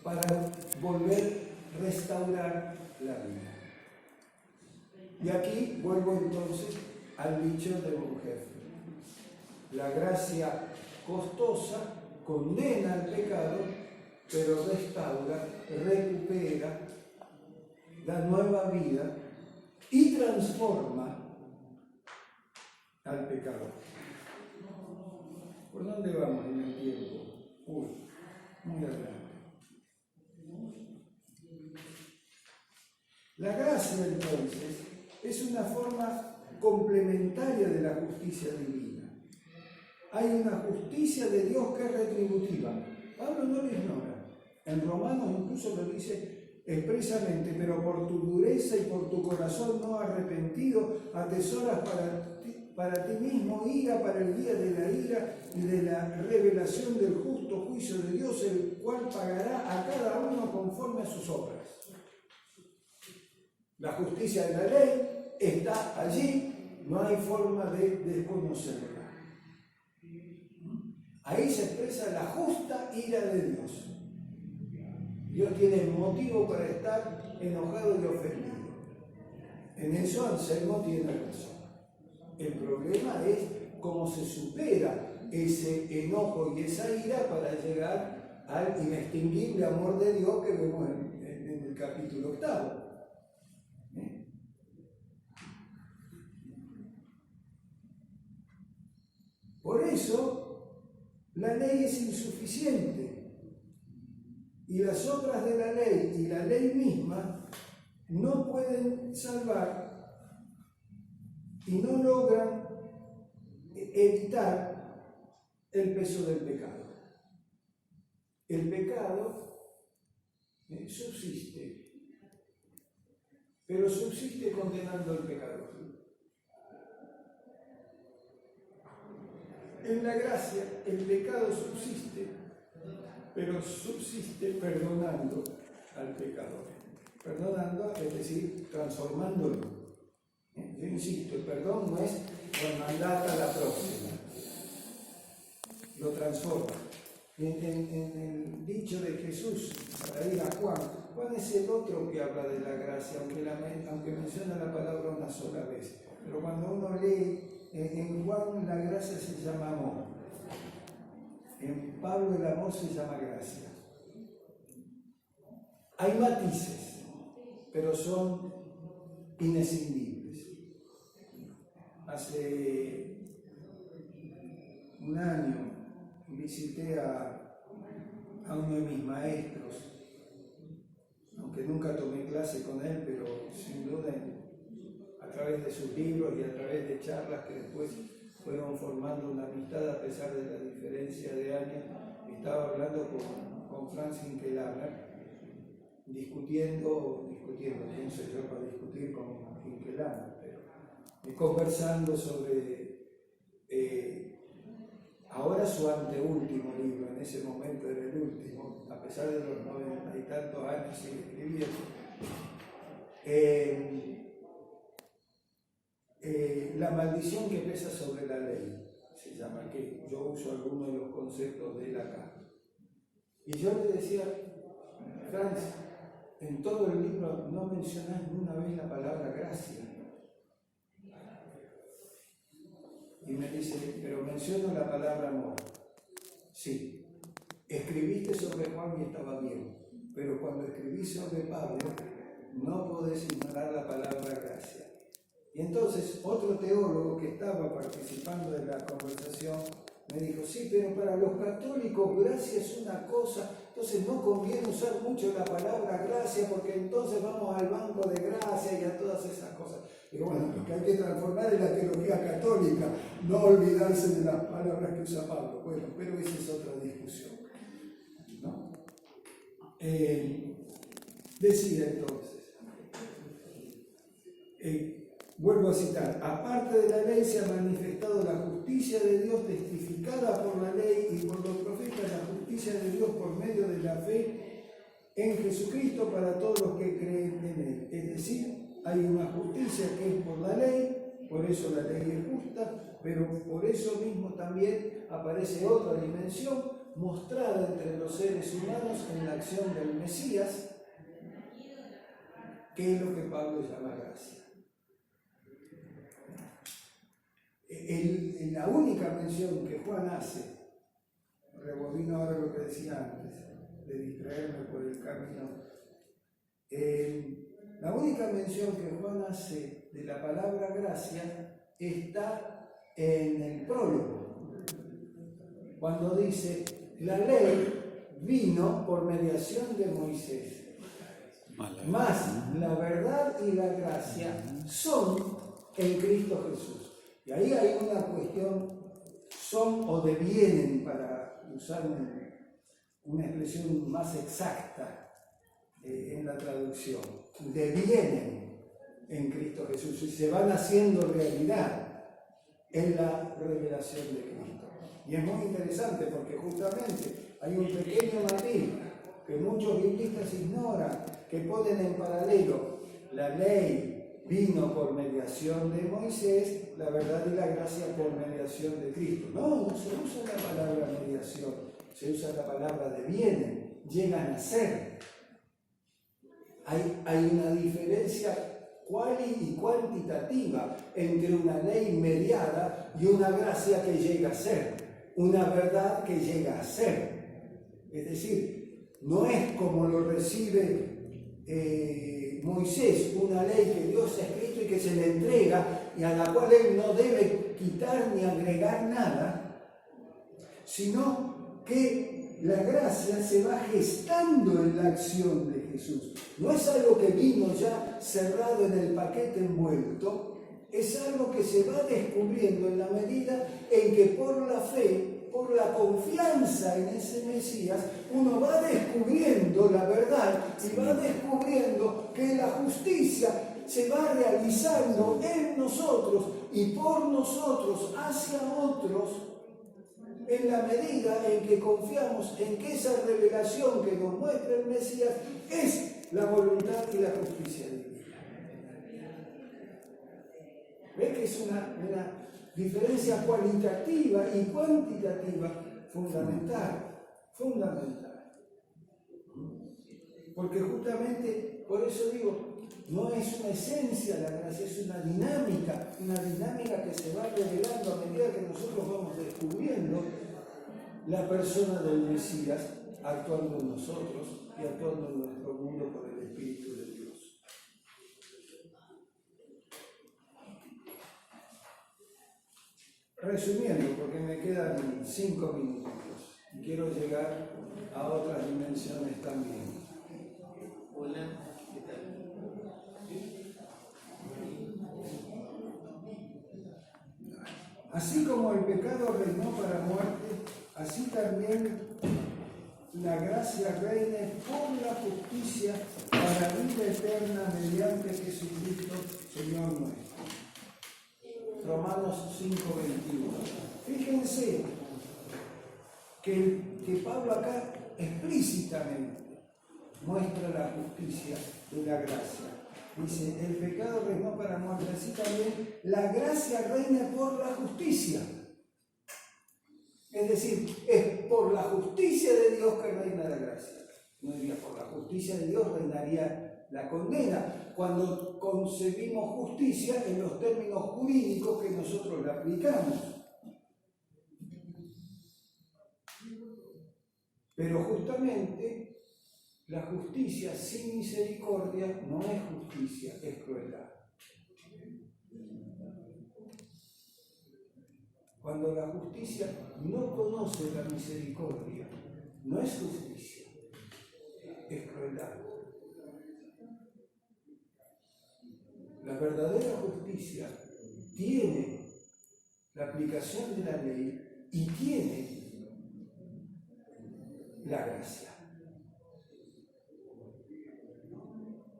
para volver a restaurar la vida. Y aquí vuelvo entonces al dicho de Bonhoeffer. La gracia costosa condena al pecado, pero restaura, recupera, da nueva vida y transforma al pecador. ¿Por dónde vamos en el tiempo? Muy adelante. La gracia, entonces, es una forma complementaria de la justicia divina. Hay una justicia de Dios que es retributiva. Pablo no lo ignora. En Romanos incluso lo dice expresamente: pero por tu dureza y por tu corazón no arrepentido, atesoras para ti mismo ira para el día de la ira y de la revelación del justo juicio de Dios, el cual pagará a cada uno conforme a sus obras. La justicia de la ley está allí, no hay forma de desconocerla. Ahí se expresa la justa ira de Dios. Dios tiene motivo para estar enojado y ofendido. En eso Anselmo tiene razón. El problema es cómo se supera ese enojo y esa ira para llegar al inextinguible amor de Dios que vemos en el capítulo 8. Por eso, la ley es insuficiente. Y las obras de la ley y la ley misma no pueden salvar y no logran evitar el peso del pecado. El pecado subsiste, pero subsiste condenando al pecador. En la gracia, el pecado subsiste, pero subsiste perdonando al pecador. Perdonando, es decir, transformándolo. Yo insisto, el perdón no es mandar a la próxima. Lo transforma. en el dicho de Jesús, para ir a Juan, Juan es el otro que habla de la gracia, aunque menciona la palabra una sola vez. Pero cuando uno lee, en Juan la gracia se llama amor. En Pablo el amor se llama gracia. Hay matices, pero son inescindibles. Hace un año visité a uno de mis maestros, aunque nunca tomé clase con él, pero sin duda a través de sus libros y a través de charlas que después fueron formando una amistad a pesar de la diferencia de años. Estaba hablando con Franz Hinckelhammer, discutiendo, quién soy yo para discutir con Hinckelhammer, pero conversando sobre ahora su anteúltimo libro, en ese momento era el último, a pesar de los 90 y tantos años sigue escribiendo. La maldición que pesa sobre la ley, se llama, que yo uso algunos de los conceptos de él acá. Y yo le decía, Franz, en todo el libro no mencionás ni una vez la palabra gracia. Y me dice, pero menciono la palabra amor. Sí, escribiste sobre Juan y estaba bien, pero cuando escribí sobre Pablo, no podés ignorar la palabra gracia. Y entonces otro teólogo que estaba participando de la conversación me dijo, sí, pero para los católicos gracia es una cosa, entonces no conviene usar mucho la palabra gracia porque entonces vamos al banco de gracia y a todas esas cosas. Digo, bueno, lo que hay que transformar es la teología católica, no olvidarse de las palabras que usa Pablo. Bueno, pero esa es otra discusión, ¿no? Decía entonces, vuelvo a citar, aparte de la ley se ha manifestado la justicia de Dios testificada por la ley y por los profetas, la justicia de Dios por medio de la fe en Jesucristo para todos los que creen en Él. Es decir, hay una justicia que es por la ley, por eso la ley es justa, pero por eso mismo también aparece otra dimensión mostrada entre los seres humanos en la acción del Mesías, que es lo que Pablo llama gracia. La única mención que Juan hace, rebobino ahora lo que decía antes, de distraerme por el camino, la única mención que Juan hace de la palabra gracia está en el prólogo, cuando dice, la ley vino por mediación de Moisés, mas la verdad y la gracia son en Cristo Jesús. Y ahí hay una cuestión, son o devienen, para usar una expresión más exacta en la traducción, devienen en Cristo Jesús y se van haciendo realidad en la revelación de Cristo. Y es muy interesante porque justamente hay un pequeño matiz que muchos biblistas ignoran, que ponen en paralelo la ley vino por mediación de Moisés, la verdad y la gracia por mediación de Cristo. No se usa la palabra mediación, se usa la palabra devienen, llegan a ser. Hay una diferencia cuali y cuantitativa entre una ley mediada y una gracia que llega a ser, una verdad que llega a ser. Es decir, no es como lo recibe Moisés, una ley que Dios ha escrito y que se le entrega y a la cual él no debe quitar ni agregar nada, sino que la gracia se va gestando en la acción de Jesús. No es algo que vino ya cerrado en el paquete envuelto, es algo que se va descubriendo en la medida en que por la fe, por la confianza en ese Mesías, uno va descubriendo la verdad y va descubriendo que la justicia se va realizando en nosotros y por nosotros hacia otros en la medida en que confiamos en que esa revelación que nos muestra el Mesías es la voluntad y la justicia divina. ¿Ves que es una diferencia cualitativa y cuantitativa fundamental? fundamental. Porque justamente, por eso digo, no es una esencia la gracia, es una dinámica que se va revelando a medida que nosotros vamos descubriendo la persona del Mesías actuando en nosotros y actuando en nuestro mundo por el Espíritu de Dios. Resumiendo, porque me quedan 5 minutos y quiero llegar a otras dimensiones también. Hola, ¿qué tal? Así como el pecado reinó para muerte, así también la gracia reina por la justicia para vida eterna mediante Jesucristo, Señor nuestro. Romanos 5:21. Fíjense que Pablo acá explícitamente muestra la justicia de la gracia. Dice, el pecado reinó para muerte, así también la gracia reina por la justicia. Es decir, es por la justicia de Dios que reina la gracia. No diría por la justicia de Dios reinaría la condena. Cuando concebimos justicia en los términos jurídicos que nosotros le aplicamos. Pero justamente la justicia sin misericordia no es justicia, es crueldad. Cuando la justicia no conoce la misericordia, no es justicia, es crueldad. La verdadera justicia tiene la aplicación de la ley y tiene la gracia.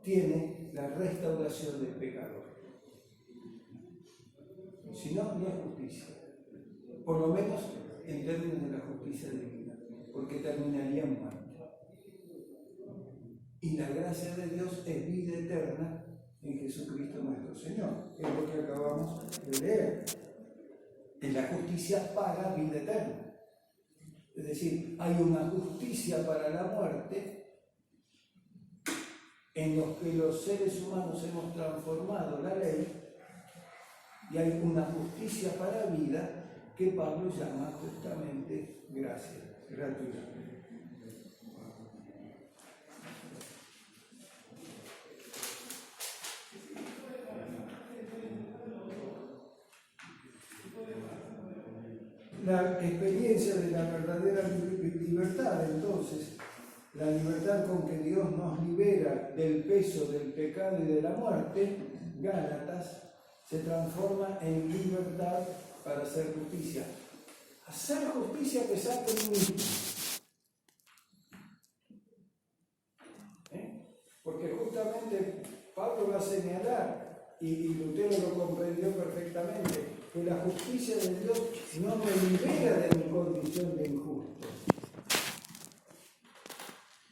Tiene la restauración del pecador. Si no, no es justicia. Por lo menos en términos de la justicia divina, porque terminaría en muerte. Y la gracia de Dios es vida eterna en Jesucristo nuestro Señor. Es lo que acabamos de leer. En la justicia para vida eterna. Es decir, hay una justicia para la muerte en los que los seres humanos hemos transformado la ley, y hay una justicia para vida que Pablo llama justamente gracia, gratuita. La experiencia de la verdadera libertad, entonces, la libertad con que Dios nos libera del peso del pecado y de la muerte, Gálatas, se transforma en libertad para hacer justicia. Hacer justicia a pesar de mí mismo. Porque justamente Pablo va a señalar, y Lutero lo comprendió perfectamente, que la justicia de Dios no me libera de mi condición de injusto,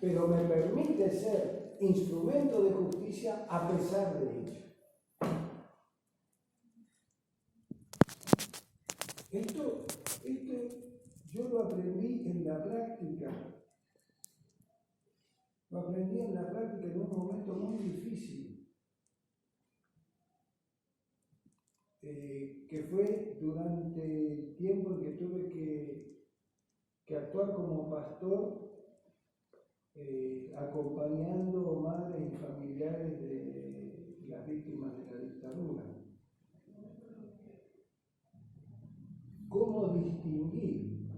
pero me permite ser instrumento de justicia a pesar de ello. Esto yo lo aprendí en la práctica. Lo aprendí en la práctica en un momento muy difícil, que fue durante el tiempo en que tuve que actuar como pastor, acompañando madres y familiares de las víctimas de la dictadura. ¿Cómo distinguir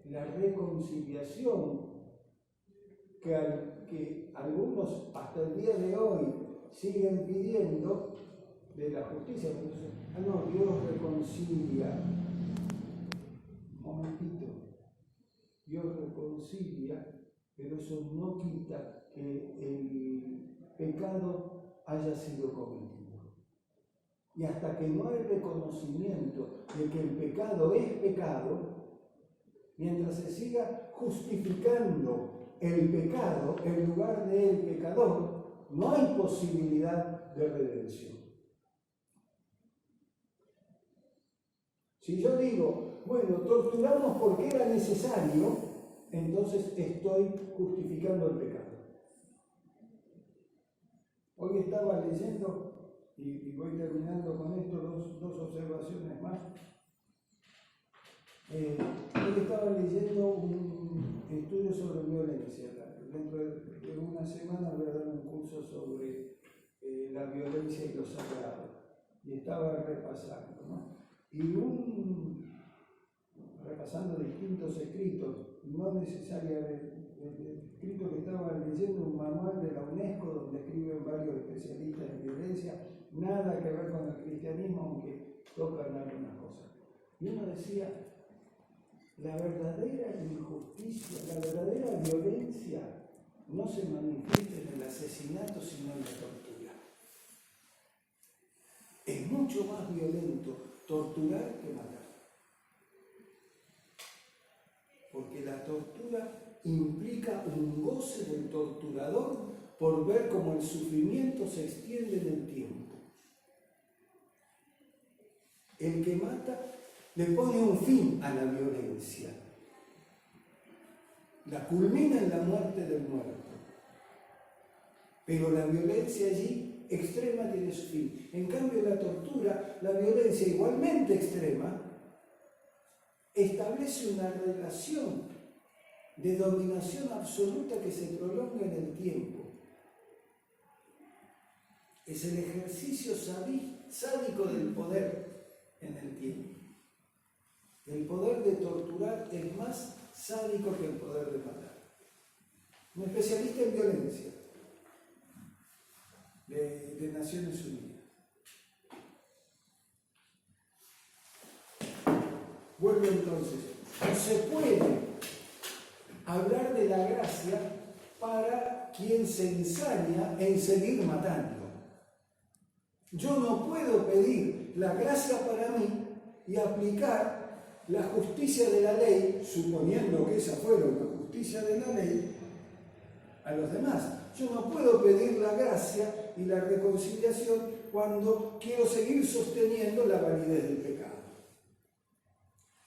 la reconciliación que algunos hasta el día de hoy siguen pidiendo de la justicia? No, Dios reconcilia. Un momentito. Dios reconcilia, pero eso no quita que el pecado haya sido cometido. Y hasta que no hay reconocimiento de que el pecado es pecado, mientras se siga justificando el pecado en lugar del pecador, no hay posibilidad de redención. Si yo digo, bueno, torturamos porque era necesario, entonces estoy justificando el pecado. Hoy estaba leyendo, y voy terminando con esto, dos observaciones más. Hoy estaba leyendo un estudio sobre violencia. Dentro de una semana voy a dar un curso sobre la violencia y lo sagrado. Y estaba repasando, ¿no? Repasando distintos escritos, no necesariamente el escrito que estaba leyendo, un manual de la UNESCO donde escriben varios especialistas en violencia, nada que ver con el cristianismo, aunque tocan algunas cosas. Y uno decía, la verdadera injusticia, la verdadera violencia no se manifiesta en el asesinato, sino en la tortura. Es mucho más violento torturar que matar. Porque la tortura implica un goce del torturador por ver cómo el sufrimiento se extiende en el tiempo. El que mata le pone un fin a la violencia. La culmina en la muerte del muerto. Pero la violencia allí extrema tiene su fin. En cambio, la tortura, la violencia igualmente extrema, establece una relación de dominación absoluta que se prolonga en el tiempo. Es el ejercicio sádico del poder en el tiempo. El poder de torturar es más sádico que el poder de matar. Un especialista en violencia de Naciones Unidas. Vuelvo entonces. No se puede hablar de la gracia para quien se ensaña en seguir matando. Yo no puedo pedir la gracia para mí y aplicar la justicia de la ley, suponiendo que esa fuera una justicia de la ley, a los demás. Yo no puedo pedir la gracia y la reconciliación cuando quiero seguir sosteniendo la validez del pecado.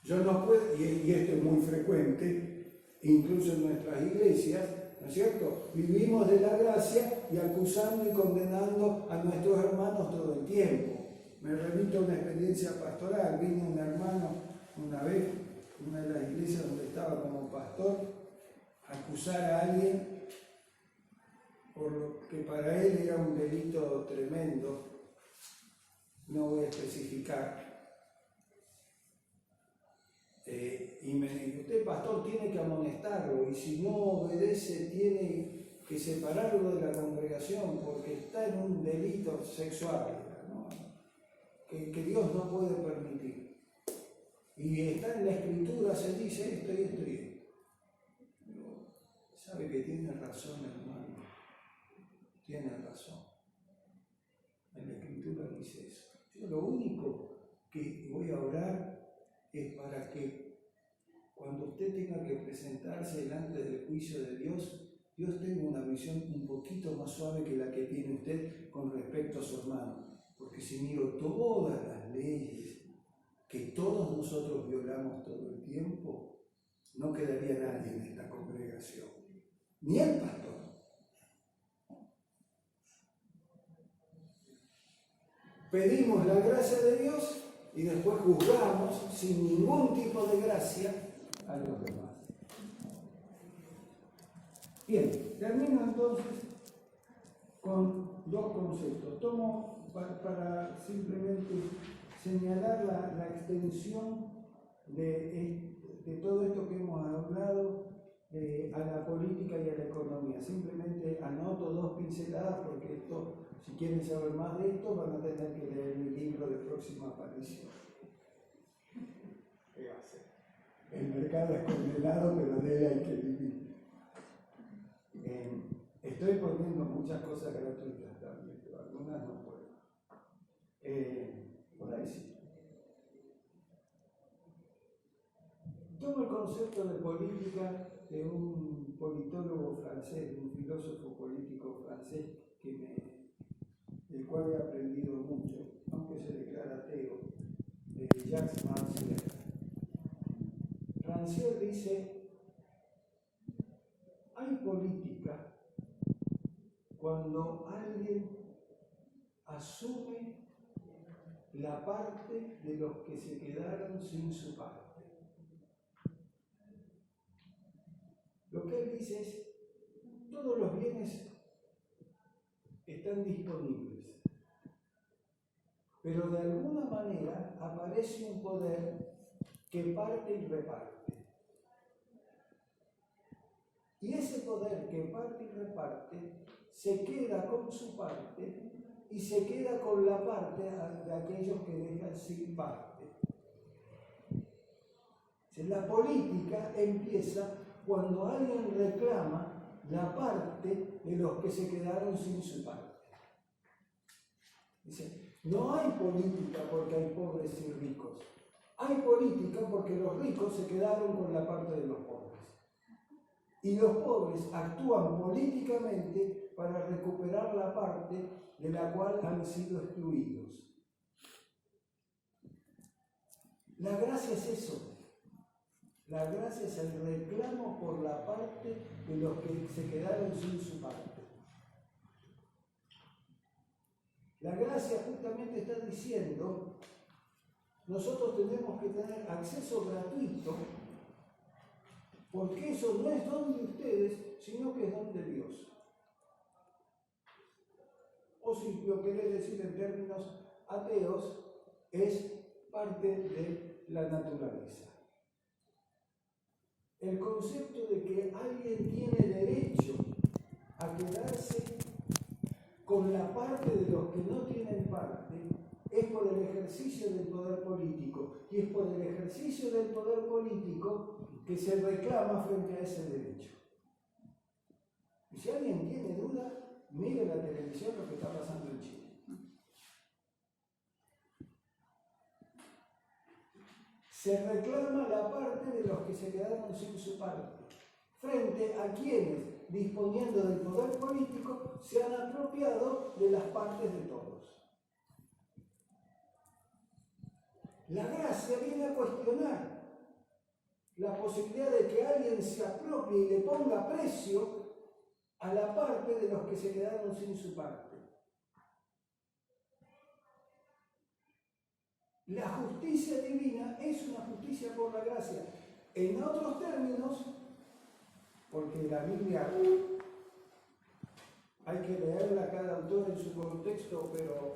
Yo no puedo, y esto es muy frecuente, incluso en nuestras iglesias, ¿no es cierto? Vivimos de la gracia y acusando y condenando a nuestros hermanos todo el tiempo. Me remito a una experiencia pastoral. Vino un hermano una vez, en una de las iglesias donde estaba como pastor, a acusar a alguien por lo que para él era un delito tremendo. No voy a especificar. Y me dijo, usted, pastor, tiene que amonestarlo, y si no obedece tiene que separarlo de la congregación porque está en un delito sexual, ¿no? que Dios no puede permitir. Y está en la Escritura, se dice esto y esto y esto. Pero sabe que tiene razón, hermano. Tiene razón. En la Escritura dice eso. Yo lo único que voy a orar es para que cuando usted tenga que presentarse delante del juicio de Dios, Dios tenga una visión un poquito más suave que la que tiene usted con respecto a su hermano. Porque si miro todas las leyes que todos nosotros violamos todo el tiempo, no quedaría nadie en esta congregación, ni el pastor. Pedimos la gracia de Dios y después juzgamos sin ningún tipo de gracia a los demás. Bien, termino entonces con dos conceptos. Tomo para simplemente señalar la extensión de todo esto que hemos hablado a la política y a la economía. Simplemente anoto dos pinceladas porque esto, si quieren saber más de esto, van a tener que leer mi libro de próxima aparición. ¿Qué va a ser? El mercado es condenado, pero de él hay que vivir. Estoy poniendo muchas cosas gratuitas también, pero algunas no puedo. Por ahí sí. Tomo el concepto de política de un politólogo francés, de un filósofo político francés del cual he aprendido mucho, aunque se declara ateo. Jacques Rancière. Rancière dice, hay política cuando alguien asume la parte de los que se quedaron sin su parte. Lo que él dice es, todos los bienes están disponibles, pero de alguna manera aparece un poder que parte y reparte. Y ese poder que parte y reparte se queda con su parte y se queda con la parte de aquellos que dejan sin parte. La política empieza cuando alguien reclama la parte de los que se quedaron sin su parte. Dice, no hay política porque hay pobres y ricos. Hay política porque los ricos se quedaron con la parte de los pobres. Y los pobres actúan políticamente para recuperar la parte de la cual han sido excluidos. La gracia es eso. La gracia es el reclamo por la parte de los que se quedaron sin su parte. La gracia justamente está diciendo, nosotros tenemos que tener acceso gratuito, porque eso no es don de ustedes, sino que es don de Dios. O si lo querés decir en términos ateos, es parte de la naturaleza. El concepto de que alguien tiene derecho a quedarse con la parte de los que no tienen parte es por el ejercicio del poder político, y es por el ejercicio del poder político que se reclama frente a ese derecho. Y si alguien tiene duda, mire la televisión lo que está pasando en Chile. Se reclama la parte de los que se quedaron sin su parte, frente a quienes, disponiendo del poder político, se han apropiado de las partes de todos. La gracia viene a cuestionar la posibilidad de que alguien se apropie y le ponga precio a la parte de los que se quedaron sin su parte. La justicia divina es una justicia por la gracia. En otros términos, porque la Biblia hay que leerla cada autor en su contexto, pero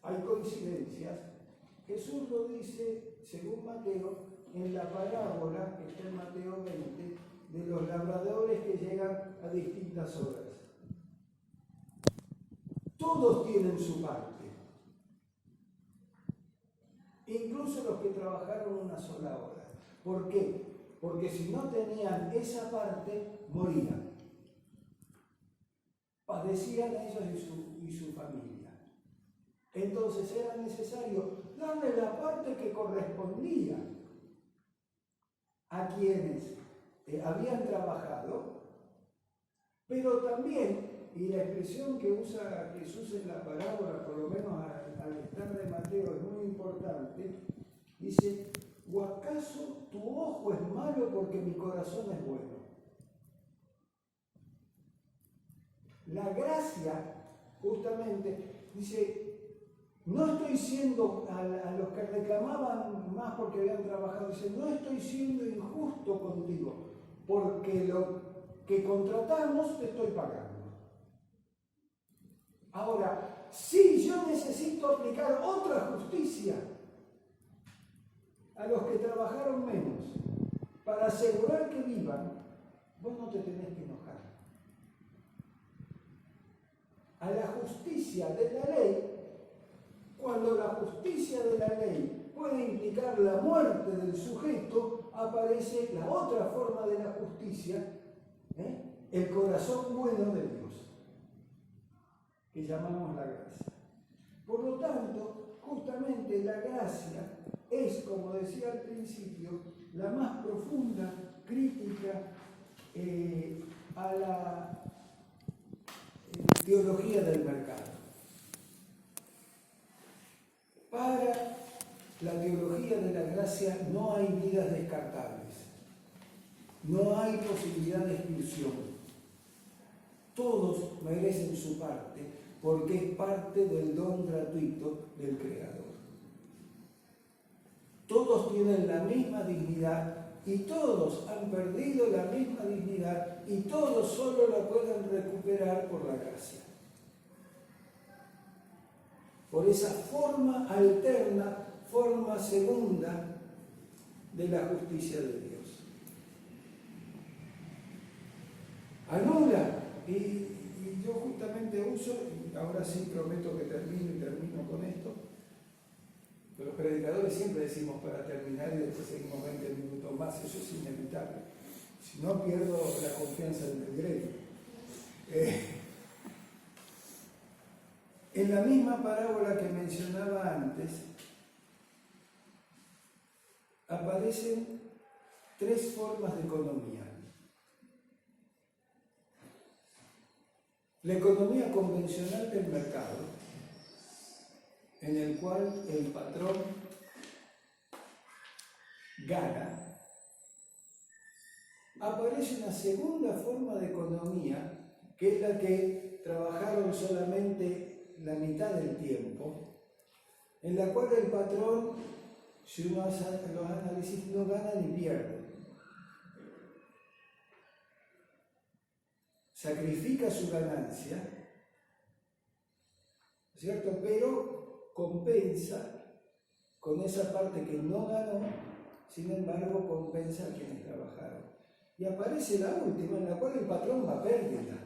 hay coincidencias. Jesús lo dice, según Mateo, en la parábola que está en Mateo 20, de los labradores que llegan a distintas horas. Todos tienen su parte. Incluso los que trabajaron una sola hora. ¿Por qué? Porque si no tenían esa parte, morían. Padecían ellos y su familia. Entonces era necesario darle la parte que correspondía a quienes habían trabajado, pero también, y la expresión que usa Jesús en la parábola, por lo menos al estar de Mateo, es muy importante, dice, ¿o acaso tu ojo es malo porque mi corazón es bueno? La gracia, justamente, dice, no estoy siendo, a los que reclamaban más porque habían trabajado, dice, no estoy siendo injusto contigo, porque lo que contratamos te estoy pagando. Ahora, si yo necesito aplicar otra justicia a los que trabajaron menos para asegurar que vivan, vos no te tenés que enojar. A la justicia de la ley, cuando la justicia de la ley puede implicar la muerte del sujeto, aparece la otra forma de la justicia, el corazón bueno de Dios, que llamamos la gracia. Por lo tanto, justamente la gracia es, como decía al principio, la más profunda crítica a la teología del mercado. Para la teología de la gracia no hay vidas descartables, no hay posibilidad de exclusión. Todos merecen su parte porque es parte del don gratuito del Creador. Todos tienen la misma dignidad y todos han perdido la misma dignidad y todos solo la pueden recuperar por la gracia. Por esa forma alterna, forma segunda de la justicia de Dios. Anula, y yo justamente uso, y ahora sí prometo que termino con esto. Los predicadores siempre decimos para terminar y después seguimos 20 minutos más, eso es inevitable. Si no, pierdo la confianza del gremio. En la misma parábola que mencionaba antes, aparecen tres formas de economía. La economía convencional del mercado, en el cual el patrón gana. Aparece una segunda forma de economía, que es la que trabajaron solamente la mitad del tiempo, en la cual el patrón, si uno hace los análisis, no gana ni pierde. Sacrifica su ganancia, ¿cierto? Pero compensa con esa parte que no ganó, sin embargo compensa a quienes trabajaron. Y aparece la última, en la cual el patrón va a pérdida.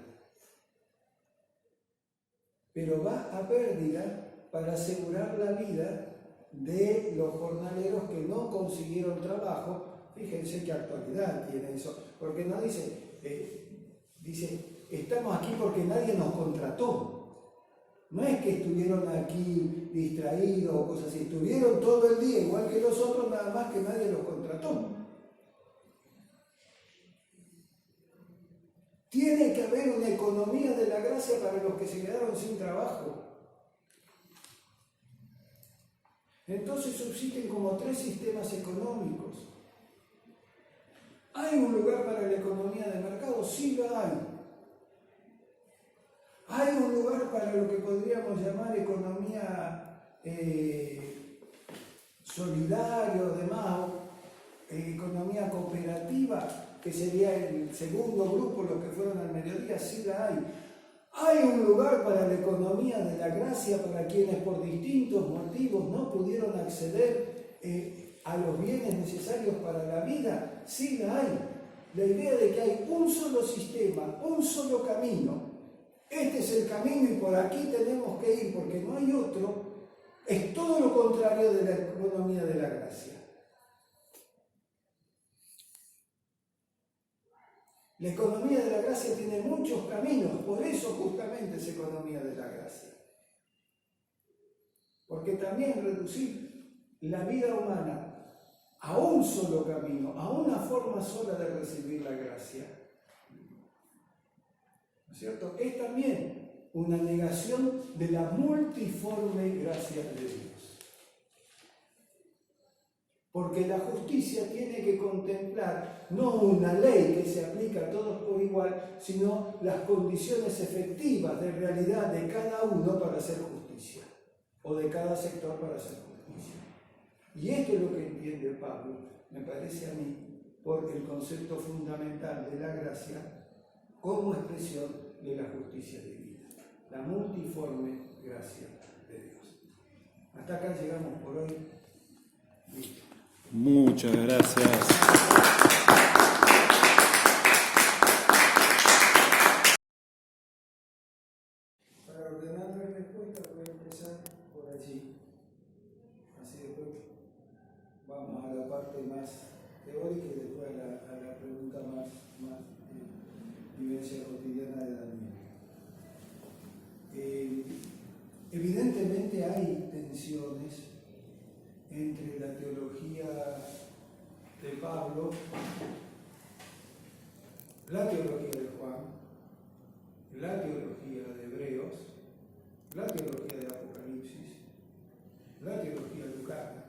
Pero va a pérdida para asegurar la vida de los jornaleros que no consiguieron trabajo. Fíjense qué actualidad tiene eso, porque no dice, estamos aquí porque nadie nos contrató. No es que estuvieron aquí distraídos o cosas así, estuvieron todo el día igual que los otros, nada más que nadie los contrató. Tiene que haber una economía de la gracia para los que se quedaron sin trabajo. Entonces subsisten como tres sistemas económicos. ¿Hay un lugar para la economía de mercado? Sí lo hay. ¿Hay un lugar para lo que podríamos llamar economía solidaria o demás, economía cooperativa, que sería el segundo grupo, los que fueron al mediodía? Sí la hay. ¿Hay un lugar para la economía de la gracia para quienes por distintos motivos no pudieron acceder a los bienes necesarios para la vida? Sí la hay. La idea de que hay un solo sistema, un solo camino, este es el camino y por aquí tenemos que ir porque no hay otro, es todo lo contrario de la economía de la gracia. La economía de la gracia tiene muchos caminos, por eso justamente es economía de la gracia. Porque también reducir la vida humana a un solo camino, a una forma sola de recibir la gracia, ¿no es cierto?, es también una negación de la multiforme gracia de Dios. Porque la justicia tiene que contemplar no una ley que se aplica a todos por igual, sino las condiciones efectivas de realidad de cada uno para hacer justicia, o de cada sector para hacer justicia. Y esto es lo que entiende Pablo, me parece a mí, por el concepto fundamental de la gracia como expresión de la justicia divina, la multiforme gracia de Dios. Hasta acá llegamos por hoy. Listo. Muchas gracias. Para ordenar la respuesta voy a empezar por allí. Así después vamos a la parte más teórica y después a la pregunta más vivencia cotidiana de Daniel. Evidentemente hay tensiones entre la teología de Pablo, la teología de Juan, la teología de Hebreos, la teología de Apocalipsis, la teología lucana,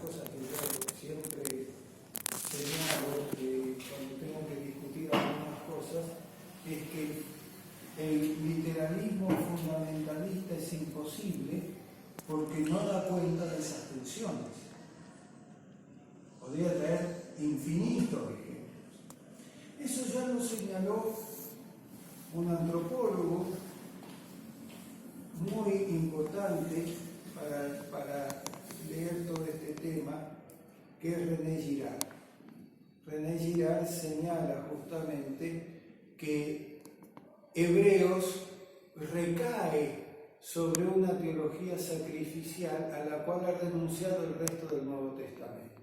cosas que yo siempre señalo cuando tengo que discutir algunas cosas es que el literalismo fundamentalista es imposible porque no da cuenta de esas tensiones. Podría traer infinitos ejemplos. Eso ya lo señaló un antropólogo muy importante para leer todo este tema, que es René Girard. René Girard señala justamente que Hebreos recae sobre una teología sacrificial a la cual ha renunciado el resto del Nuevo Testamento.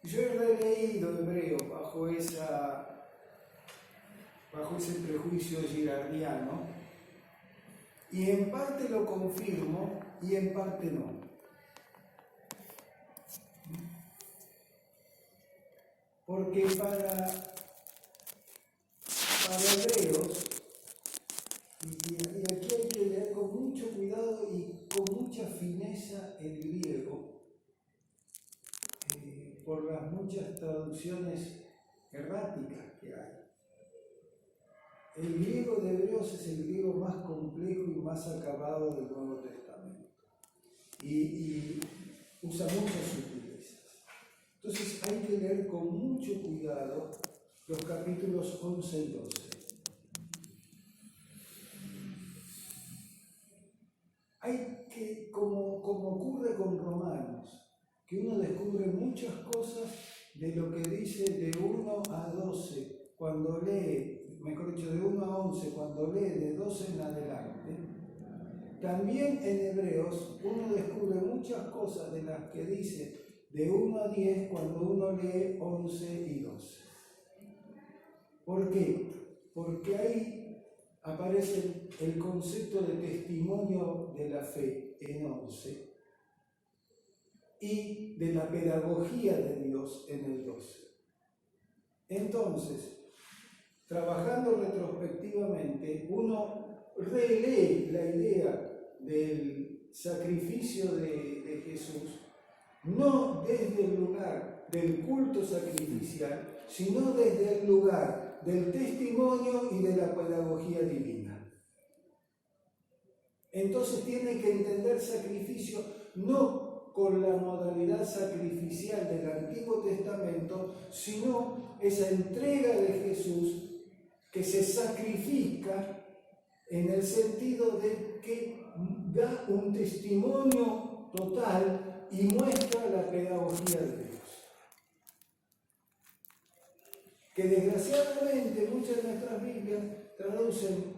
Yo he releído Hebreos bajo ese prejuicio girardiano y en parte lo confirmo y en parte no. Porque para Hebreos, y aquí hay que leer con mucho cuidado y con mucha fineza el griego, por las muchas traducciones erráticas que hay. El griego de Hebreos es el griego más complejo y más acabado del Nuevo Testamento. Y usa muchas sutilezas. Entonces hay que leer con mucho cuidado los capítulos 11 y 12. Hay que, como ocurre con Romanos, que uno descubre muchas cosas de lo que dice de 1 a 12, cuando lee, mejor dicho, de 1 a 11, cuando lee de 12 en adelante. También en Hebreos uno descubre muchas cosas de las que dice de 1 a 10 cuando uno lee 11 y 12. ¿Por qué? Porque ahí aparece el concepto de testimonio de la fe en 11 y de la pedagogía de Dios en el 12. Entonces, trabajando retrospectivamente, uno relee la idea del sacrificio de Jesús, no desde el lugar del culto sacrificial, sino desde el lugar del testimonio y de la pedagogía divina. Entonces tiene que entender sacrificio no con la modalidad sacrificial del Antiguo Testamento, sino esa entrega de Jesús que se sacrifica en el sentido de que da un testimonio total y muestra la pedagogía de Dios. Que desgraciadamente muchas de nuestras Biblias traducen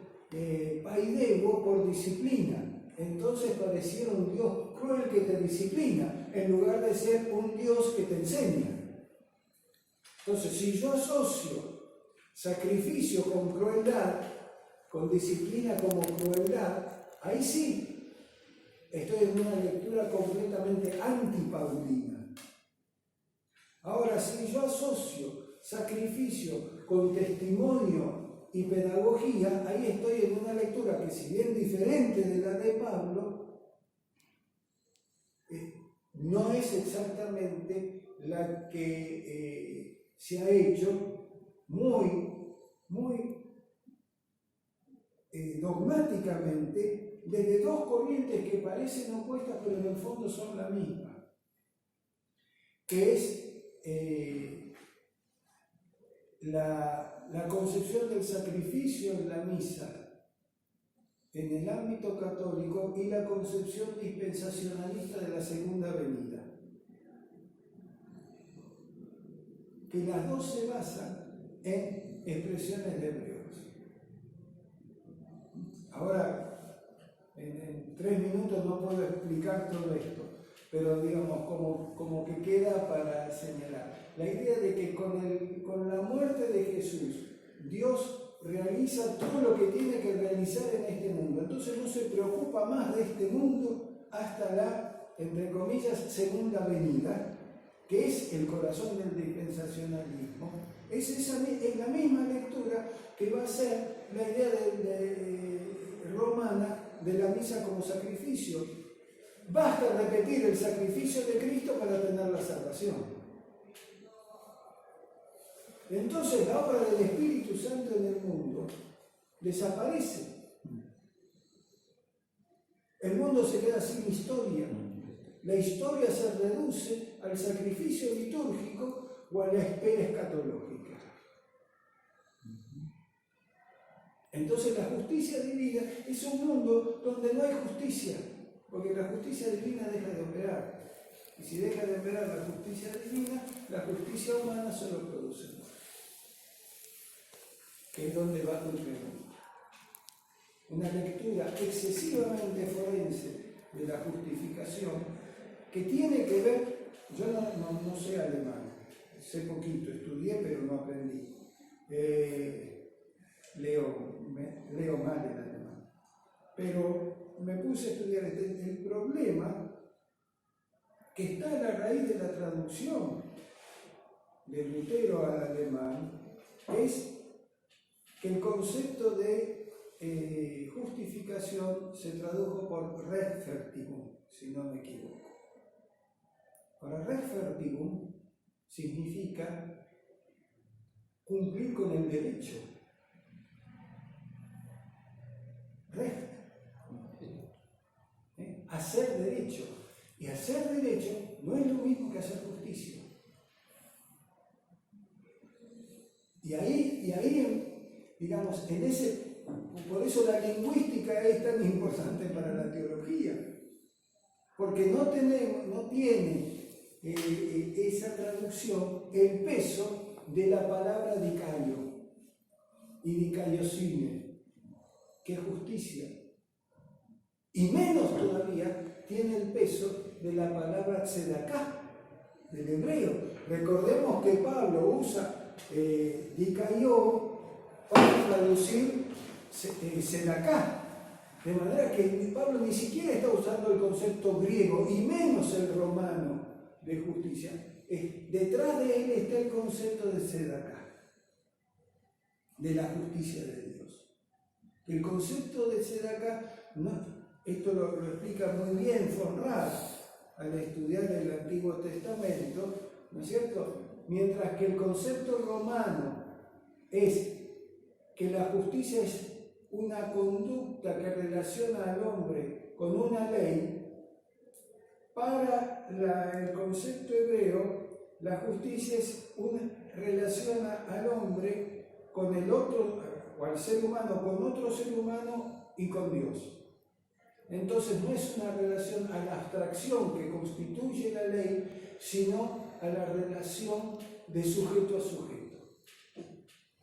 paidevo por disciplina. Entonces pareciera un Dios cruel que te disciplina, en lugar de ser un Dios que te enseña. Entonces, si yo asocio sacrificio con crueldad, con disciplina como crueldad, ahí sí estoy en una lectura completamente antipaulina. Ahora, si yo asocio sacrificio con testimonio y pedagogía, ahí estoy en una lectura que, si bien diferente de la de Pablo, no es exactamente la que se ha hecho muy dogmáticamente desde dos corrientes que parecen opuestas pero en el fondo son la misma, que es la concepción del sacrificio en la misa en el ámbito católico y la concepción dispensacionalista de la segunda venida, que las dos se basan en expresiones de Hebreos. Ahora, en 3 minutos no puedo explicar todo esto, pero digamos, como que queda para señalar. La idea de que con la muerte de Jesús, Dios realiza todo lo que tiene que realizar en este mundo. Entonces no se preocupa más de este mundo hasta la, entre comillas, segunda venida, que es el corazón del dispensacionalismo. Es la misma lectura que va a ser la idea romana de la misa como sacrificio. Basta repetir el sacrificio de Cristo para tener la salvación. Entonces la obra del Espíritu Santo en el mundo desaparece. El mundo se queda sin historia. La historia se reduce al sacrificio litúrgico o a la espera escatológica. Entonces la justicia divina es un mundo donde no hay justicia, porque la justicia divina deja de operar. Y si deja de operar la justicia divina, la justicia humana solo produce muerte. Que es donde va tu pregunta. Una lectura excesivamente forense de la justificación que tiene que ver, yo no sé alemán, sé poquito, estudié pero no aprendí. Leo mal el alemán. Pero me puse a estudiar el problema que está en la raíz de la traducción de Lutero al alemán es que el concepto de justificación se tradujo por Rechtfertigung, si no me equivoco. Ahora, Rechtfertigung significa cumplir con el derecho. Recht. Hacer derecho. Y hacer derecho no es lo mismo que hacer justicia. Y ahí, digamos, por eso la lingüística es tan importante para la teología. Porque no tiene esa traducción el peso de la palabra dicario y dicaiosine, que es justicia. Y menos todavía tiene el peso de la palabra tzedaká, del hebreo. Recordemos que Pablo usa dicaió para traducir tzedaká. De manera que Pablo ni siquiera está usando el concepto griego y menos el romano de justicia. Detrás de él está el concepto de tzedaká, de la justicia de Dios. El concepto de tzedaká, esto lo explica muy bien von Rath al estudiar el Antiguo Testamento, ¿no es cierto? Mientras que el concepto romano es que la justicia es una conducta que relaciona al hombre con una ley, para el concepto hebreo, la justicia relaciona al hombre con el otro, o al ser humano con otro ser humano y con Dios. Entonces no es una relación a la abstracción que constituye la ley, sino a la relación de sujeto a sujeto.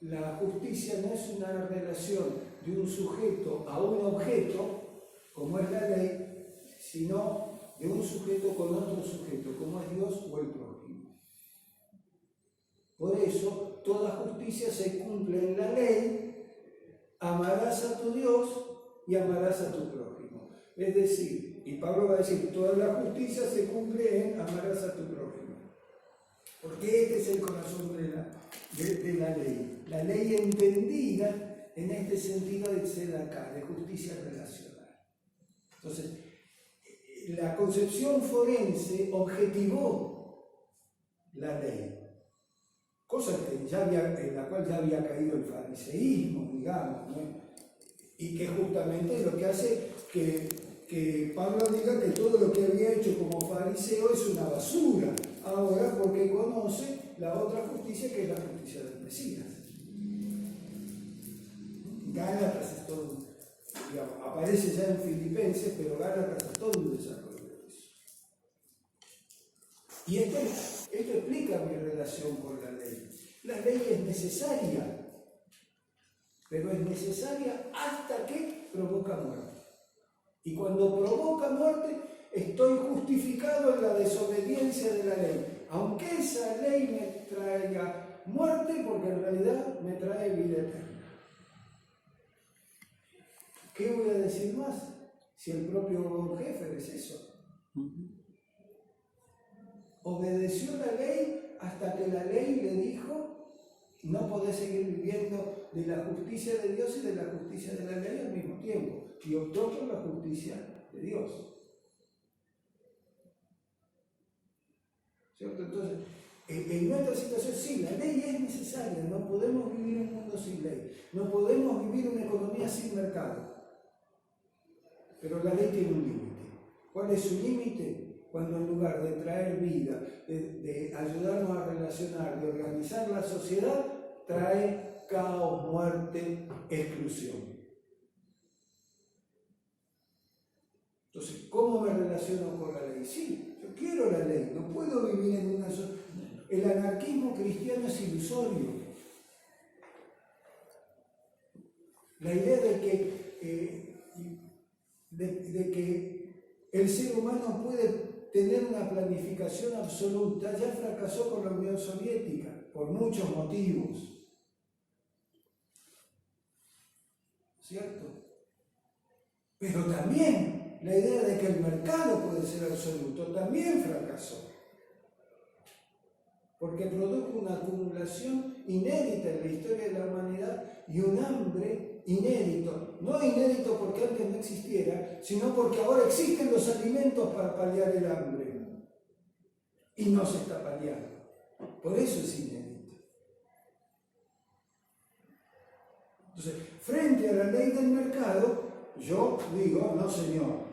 La justicia no es una relación de un sujeto a un objeto, como es la ley, sino de un sujeto con otro sujeto, como es Dios o el prójimo. Por eso, toda justicia se cumple en la ley: amarás a tu Dios y amarás a tu prójimo. Es decir, y Pablo va a decir, toda la justicia se cumple en amarás a tu prójimo. Porque este es el corazón de la ley. La ley entendida en este sentido de tzedaká, de justicia relacional. Entonces, la concepción forense objetivó la ley, cosa en la cual ya había caído el fariseísmo, digamos, ¿no? Y que justamente lo que hace que Pablo diga que todo lo que había hecho como fariseo es una basura, ahora porque conoce la otra justicia, que es la justicia del Mesías. Gálatas es todo, digamos, aparece ya en Filipenses, pero Gálatas es todo un desarrollo de eso. Y esto explica mi relación con la ley. La ley es necesaria, pero es necesaria hasta que provoca muerte. Y cuando provoca muerte, estoy justificado en la desobediencia de la ley. Aunque esa ley me traiga muerte, porque en realidad me trae vida eterna. ¿Qué voy a decir más? Si el propio jefe es eso. Obedeció la ley hasta que la ley le dijo: no podés seguir viviendo de la justicia de Dios y de la justicia de la ley al mismo tiempo. Y optó por la justicia de Dios. ¿cierto? Entonces, en nuestra situación sí, la ley es necesaria, no podemos vivir en un mundo sin ley, no podemos vivir una economía sin mercado, pero la ley tiene un límite. ¿Cuál es su límite? Cuando en lugar de traer vida, de ayudarnos a relacionar, de organizar la sociedad, trae caos, muerte, exclusión. Entonces, ¿cómo me relaciono con la ley? Sí, yo quiero la ley, no puedo vivir en una sociedad. El anarquismo cristiano es ilusorio. La idea de que el ser humano puede tener una planificación absoluta ya fracasó con la Unión Soviética, por muchos motivos. ¿Cierto? Pero también la idea de que el mercado puede ser absoluto también fracasó. Porque produjo una acumulación inédita en la historia de la humanidad y un hambre inédito. No inédito porque antes no existiera, sino porque ahora existen los alimentos para paliar el hambre. Y no se está paliando. Por eso es inédito. Entonces, frente a la ley del mercado, yo digo, no señor,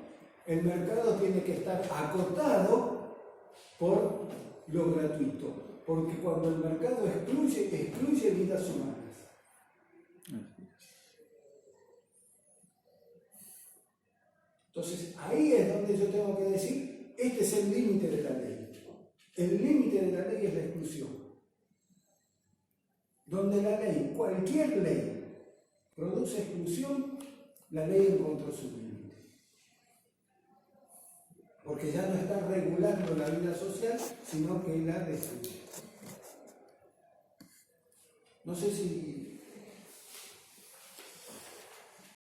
el mercado tiene que estar acotado por lo gratuito. Porque cuando el mercado excluye vidas humanas. Entonces, ahí es donde yo tengo que decir, este es el límite de la ley. El límite de la ley es la exclusión. Donde la ley, cualquier ley, produce exclusión, la ley encontró su límite. Porque ya no está regulando la vida social, sino que la destruye. No sé si